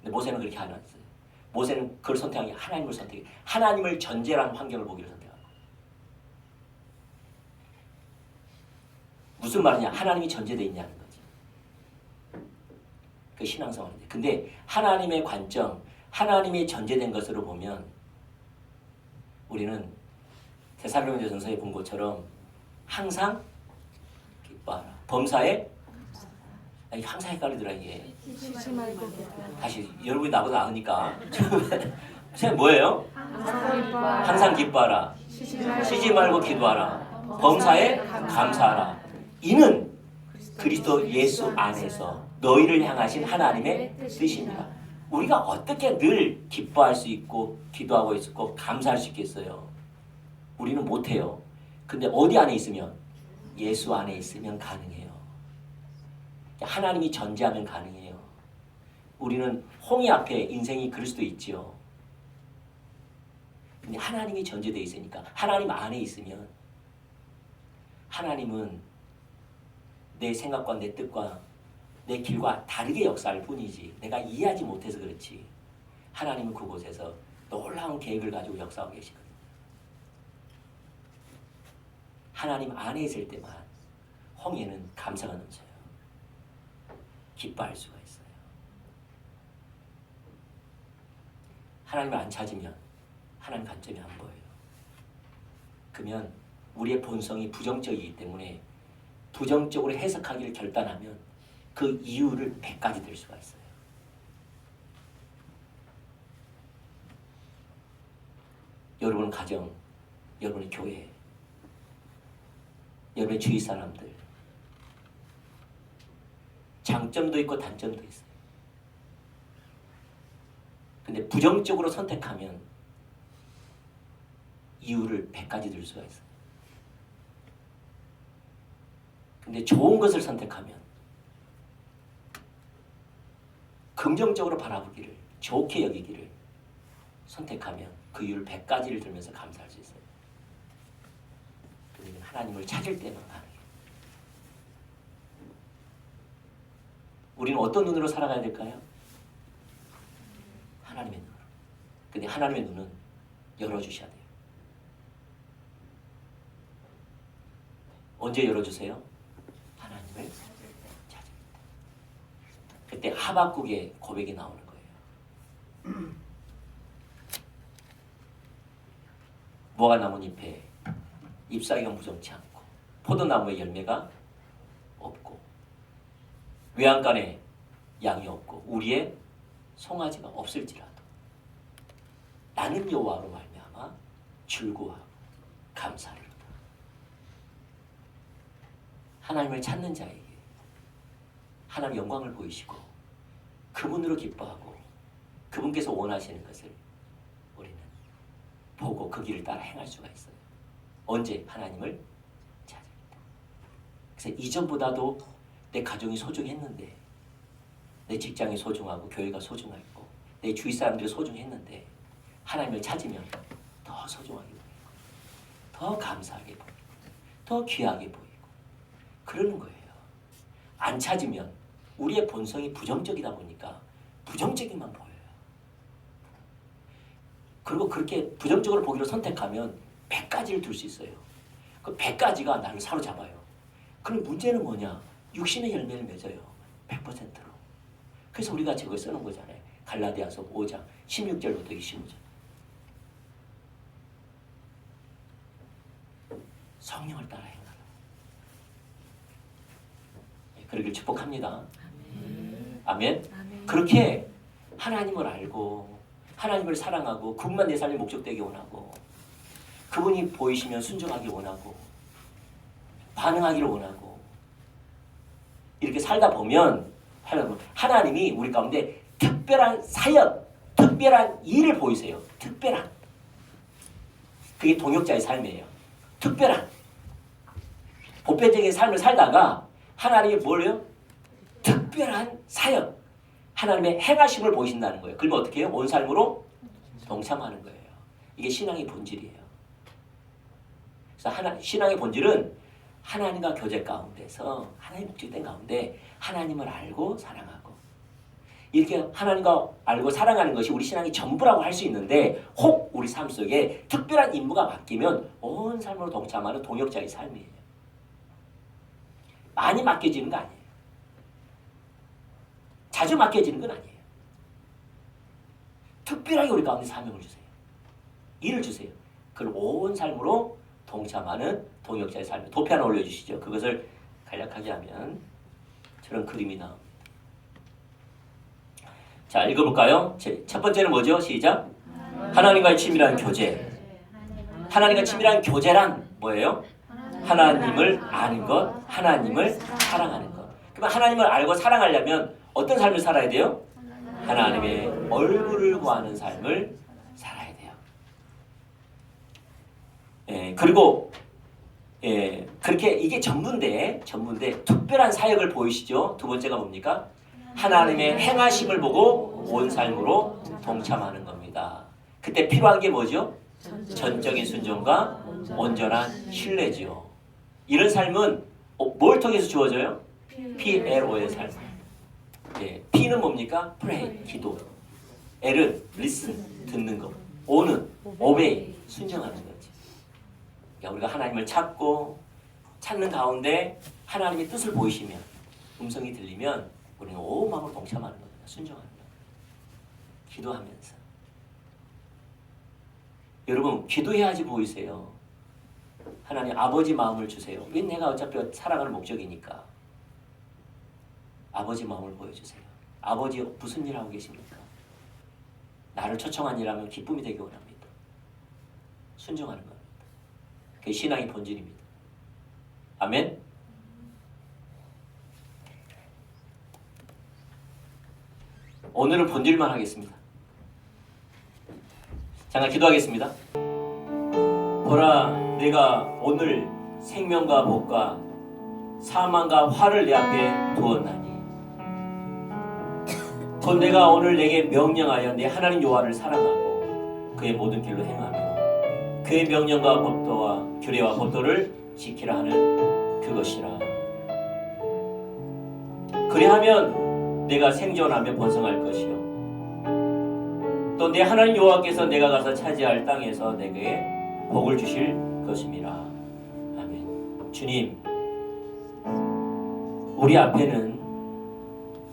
근데 모세는 그렇게 안 했어요. 모세는 그걸 선택한 게 하나님을 선택해. 하나님을 전제라는 환경을 보기를 선택한 거예요. 무슨 말이냐? 하나님이 전제되어 있냐는 거지. 그 신앙생활인데. 근데 하나님의 관점, 하나님이 전제된 것으로 보면 우리는 데살로니가전서에 본 것처럼 항상 기뻐하라. 범사에 아니 항상 헷갈리더라 이게. 쉬지 말고 다시 여러분이 나보다 나으니까 선생님 뭐예요? 기뻐하라. 항상 기뻐하라. 쉬지 말고 기도하라. 범사에 감사하라. 이는 그리스도 예수 안에서 너희를 향하신 하나님의 뜻입니다. 우리가 어떻게 늘 기뻐할 수 있고 기도하고 있고 감사할 수 있겠어요? 우리는 못해요. 근데 어디 안에 있으면? 예수 안에 있으면 가능해요. 하나님이 전제하면 가능해요. 우리는 홍해 앞에 인생이 그럴 수도 있지요. 근데 하나님이 전제되어 있으니까 하나님 안에 있으면 하나님은 내 생각과 내 뜻과 내 길과 다르게 역사할 뿐이지 내가 이해하지 못해서 그렇지 하나님은 그곳에서 놀라운 계획을 가지고 역사하고 계시거든요. 하나님 안에 있을 때만 홍해는 감사가 넘쳐요. 기뻐할 수가 있어요. 하나님을 안 찾으면 하나님 관점이 안 보여요. 그러면 우리의 본성이 부정적이기 때문에 부정적으로 해석하기를 결단하면 그 이유를 100가지 들 수가 있어요. 여러분 가정, 여러분의 교회, 여러분의 주위 사람들 장점도 있고 단점도 있어요. 근데 부정적으로 선택하면 이유를 100가지 들 수가 있어요. 근데 좋은 것을 선택하면 긍정적으로 바라보기를, 좋게 여기기를 선택하면 그 이유를 100가지를 들면서 감사할 수 있어요. 그러면 하나님을 찾을 때만 가능해요. 우리는 어떤 눈으로 살아가야 될까요? 하나님의 눈으로. 근데 하나님의 눈은 열어주셔야 돼요. 언제 열어주세요? 하나님을 찾을 때. 그때 하박국의 고백이 나오는 거예요. 무화과 나뭇잎에 잎사귀가 무정치 않고 포도나무에 열매가 없고 외양간에 양이 없고 우리의 송아지가 없을지라도 나는 여호와로 말미암아 즐거워하고 감사하리로다. 하나님을 찾는 자에게 하나님 영광을 보이시고 그분으로 기뻐하고 그분께서 원하시는 것을 우리는 보고 그 길을 따라 행할 수가 있어요. 언제? 하나님을 찾을 때. 그래서 이전보다도 내 가정이 소중했는데, 내 직장이 소중하고 교회가 소중했고 내 주위 사람들이 소중했는데 하나님을 찾으면 더 소중하게 보이고 더 감사하게 보이고 더 귀하게 보이고 그러는 거예요. 안 찾으면 우리의 본성이 부정적이다 보니까 부정적인만 보여요. 그리고 그렇게 부정적으로 보기로 선택하면 100가지를 둘 수 있어요. 그 100가지가 나를 사로잡아요. 그럼 문제는 뭐냐? 육신의 열매를 맺어요. 100%로. 그래서 우리가 저걸 써놓은 거잖아요. 갈라디아서 5장 16절부터 25절. 성령을 따라 행하라. 그러길 축복합니다. 아멘. 그렇게 하나님을 알고 하나님을 사랑하고 그분만 내 삶의 목적되기 원하고 그분이 보이시면 순종하기 원하고 반응하기를 원하고 이렇게 살다 보면 하나님이 우리 가운데 특별한 사역, 특별한 일을 보이세요. 특별한. 그게 동역자의 삶이에요. 특별한. 보편적인 삶을 살다가 하나님이 뭘요? 특별한 사역. 하나님의 행하심을 보이신다는 거예요. 그러면 어떻게 해요? 온 삶으로 동참하는 거예요. 이게 신앙의 본질이에요. 그래서 신앙의 본질은 하나님과 교제 가운데서 하나님 목적된 가운데 하나님을 알고 사랑하고 이렇게 하나님과 알고 사랑하는 것이 우리 신앙의 전부라고 할 수 있는데 혹 우리 삶 속에 특별한 임무가 맡기면 온 삶으로 동참하는 동역자의 삶이에요. 많이 맡겨지는 거 아니에요. 자주 맡겨지는 건 아니에요. 특별하게 우리 가운데 사명을 주세요. 일을 주세요. 그걸 온 삶으로 동참하는 동역자의 삶. 도표 하나 올려주시죠. 그것을 간략하게 하면 저런 그림이 나옵니다. 자, 읽어볼까요? 첫 번째는 뭐죠? 시작. 하나님과의 친밀한 교제. 하나님과 친밀한 교제란 뭐예요? 하나님을 아는 것, 하나님을 사랑하는 것. 그러면 하나님을 알고 사랑하려면 어떤 삶을 살아야 돼요? 하나님의 얼굴을 구하는 삶을 살아야 돼요. 그리고 그렇게 이게 전부인데 특별한 사역을 보이시죠? 두 번째가 뭡니까? 하나님의 행하심을 보고 온 삶으로 동참하는 겁니다. 그때 필요한 게 뭐죠? 전적인 순종과 온전한 신뢰죠. 이런 삶은 뭘 통해서 주어져요? PLO의 삶. P는 뭡니까? Pray, 기도. L은 listen, 듣는 거. O는 obey, 순종하는 거지. 그러니까 우리가 하나님을 찾는 가운데 하나님의 뜻을 보이시면 음성이 들리면 우리는 온 마음으로 동참하는 겁니다. 순종하는 겁니다. 기도하면서. 여러분 기도해야지 보이세요. 하나님 아버지 마음을 주세요. 왜 내가 어차피 사랑하는 목적이니까. 아버지 마음을 보여주세요. 아버지 무슨 일 하고 계십니까? 나를 초청한 일하면 기쁨이 되기 원합니다. 순종하는 겁니다. 그게 신앙의 본질입니다. 아멘. 오늘은 본질만 하겠습니다. 잠깐 기도하겠습니다. 보라, 내가 오늘 생명과 복과 사망과 화를 내 앞에 두었나니 곧 내가 오늘 내게 명령하여 내 하나님 여호와를 사랑하고 그의 모든 길로 행하며 그의 명령과 법도와 규례와 법도를 지키라 하는 그것이라. 그리하면 내가 생존하며 번성할 것이요 또 내 하나님 여호와께서 내가 가서 차지할 땅에서 내게 복을 주실 것임이라. 아멘. 주님, 우리 앞에는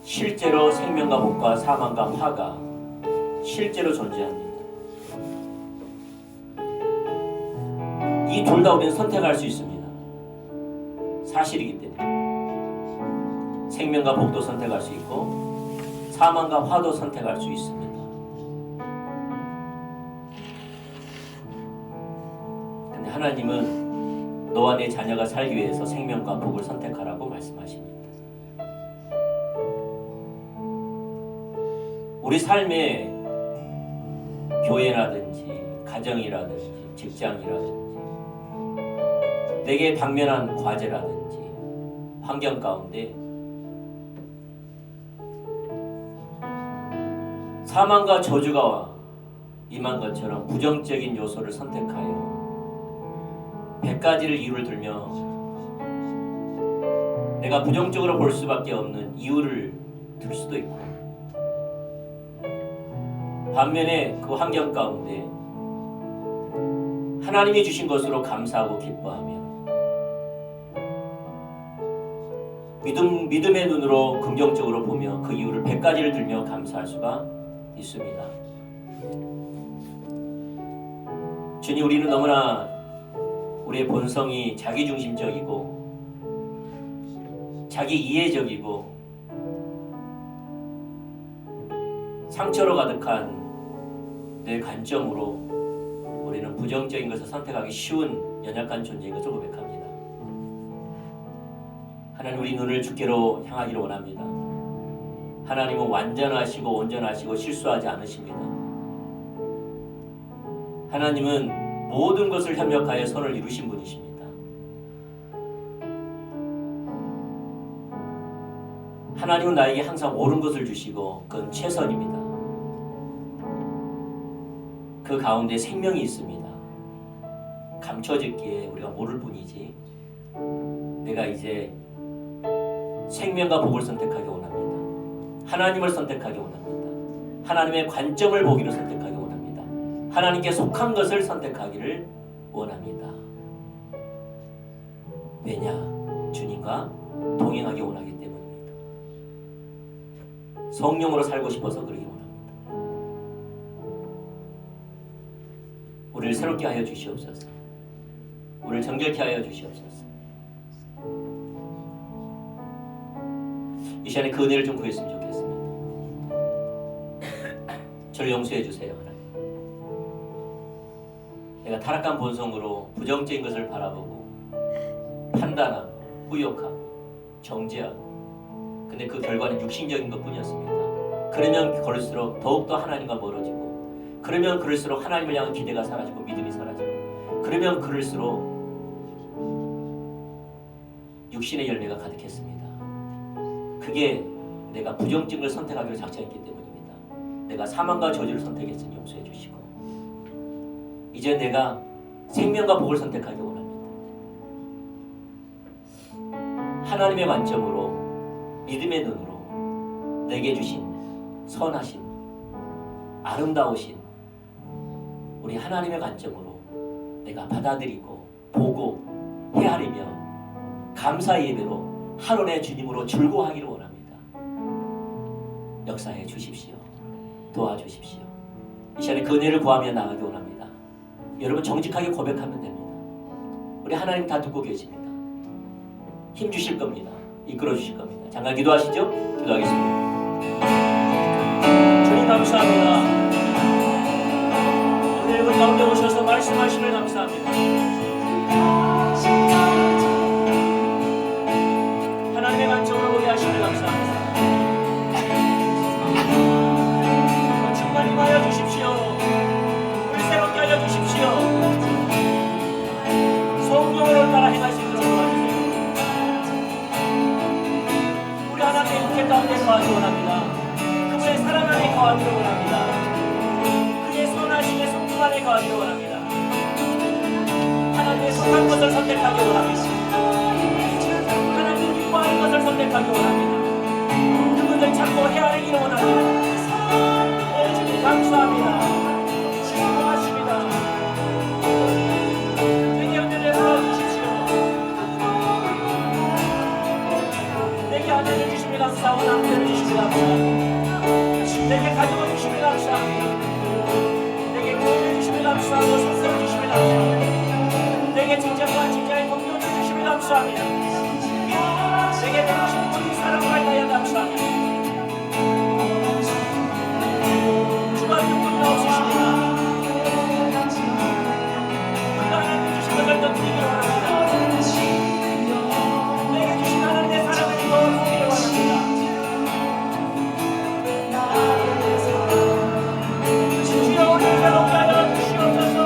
실제로 생명과 복과 사망과 화가 실제로 존재합니다. 이 둘 다 우리는 선택할 수 있습니다. 사실이기 때문에 생명과 복도 선택할 수 있고 사망과 화도 선택할 수 있습니다. 근데 하나님은 너와 내 자녀가 살기 위해서 생명과 복을 선택하라고 말씀하십니다. 우리 삶에 교회라든지 가정이라든지 직장이라든지 내게 당면한 과제라든지 환경 가운데 사망과 저주가 임한 것처럼 부정적인 요소를 선택하여 100가지를 이유를 들며 내가 부정적으로 볼 수밖에 없는 이유를 들 수도 있고, 반면에 그 환경 가운데 하나님이 주신 것으로 감사하고 기뻐하며 믿음의 눈으로 긍정적으로 보며 그 이유를 100가지를 들며 감사할 수가 있습니다. 주님, 우리는 너무나 우리의 본성이 자기중심적이고 자기 이해적이고 상처로 가득한 내 관점으로 우리는 부정적인 것을 선택하기 쉬운 연약한 존재인 것을 고백합니다. 하나님, 우리 눈을 주께로 향하기를 원합니다. 하나님은 완전하시고 온전하시고 실수하지 않으십니다. 하나님은 모든 것을 협력하여 선을 이루신 분이십니다. 하나님은 나에게 항상 옳은 것을 주시고 그건 최선입니다. 그 가운데 생명이 있습니다. 감춰졌기에 우리가 모를 뿐이지 내가 이제 생명과 복을 선택하기 원합니다. 하나님을 선택하기 원합니다. 하나님의 관점을 보기를 선택하기 원합니다. 하나님께 속한 것을 선택하기를 원합니다. 왜냐? 주님과 동행하기 원하기 때문입니다. 성령으로 살고 싶어서 그러기 원합니다. 우리를 새롭게 하여 주시옵소서. 우리를 정결케 하여 주시옵소서. 이 시간에 그 은혜를 좀 구했으면 좋겠습니다. 저를 용서해 주세요. 하나님. 내가 타락한 본성으로 부정적인 것을 바라보고 판단하고 후욕하고 정죄하고, 근데 그 결과는 육신적인 것뿐이었습니다. 그러면 그럴수록 더욱더 하나님과 멀어지고, 그러면 그럴수록 하나님을 향한 기대가 사라지고 믿음이 사라지고, 그러면 그럴수록 육신의 열매가 가득했습니다. 그게 내가 부정적인 걸 선택하기로 작정했기 때문입니다. 내가 사망과 저주를 선택했으니 용서해 주시고, 이제 내가 생명과 복을 선택하기 원합니다. 하나님의 관점으로 믿음의 눈으로 내게 주신 선하신 아름다우신 우리 하나님의 관점으로 내가 받아들이고 보고 헤아리며 감사의 예배로 하루의 주님으로 즐거워하기를 원합니다. 역사해 주십시오. 도와주십시오. 이 시간에 그 은혜를 구하며 나가기 원합니다. 여러분 정직하게 고백하면 됩니다. 우리 하나님 다 듣고 계십니다. 힘 주실 겁니다. 이끌어 주실 겁니다. 잠깐 기도하시죠. 기도하겠습니다. 주님 감사합니다. 오늘 우리 가운데 오셔서 말씀하시길 감사합니다. 하나님의 관점으로 보게 하시길 감사합니다. 충만히 임하여 주십시오. 우리 따라 행할 수 있도록 도와주세요. 우리 하나님의 육체 가운데 거하기 원합니다. 그분의 사랑 안에 거하기를 원합니다. 그의 선하심의 성품 안에 거하기를 원합니다. 하나님의 속한 것을 선택하기 원합니다. 하나님을 기뻐하는 것을 선택하기 원합니다. 그분을 찾고 헤아리기를 원합니다. 주님 감사합니다. 고맙습니다. 내게 은혜를 부어주십시오. 내게 아내를 주시며 감사하고 남편을 주시며 감사합니다. 내게 가족을 주시며 감사합니다. 내게 교회를 주시며 감사하고 성서를 주시며 감사합니다. 내게 직장과 직장의 동료를 주시며 감사합니다. 내게 주신 모든 사랑을 위하여 감사합니다. 주가 누구나 없으십니다. 우리가 하나님 주신 것을 더 드리기를 원합니다. 내게 주신 하나님의 사랑을 더 보기를 원합니다. 주여 우리를 새롭게 하여 주시옵소서.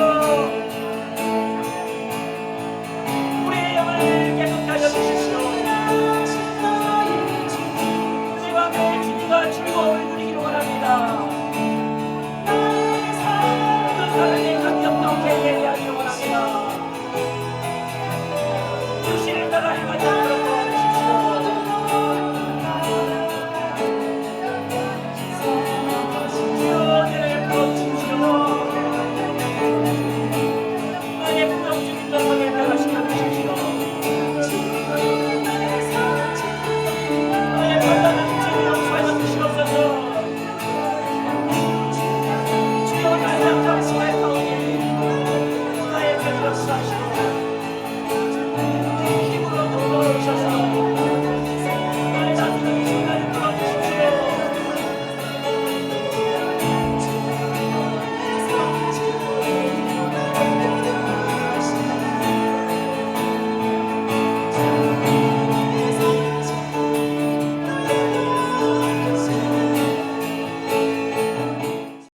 우리의 영을 깨끗게 하여 주십시오. 우리와 매일 주님과 즐거움을 누리기를 원합니다. 그 사랑의 감격도 깨게 하기를 원합니다. 주시를 따라 행하자.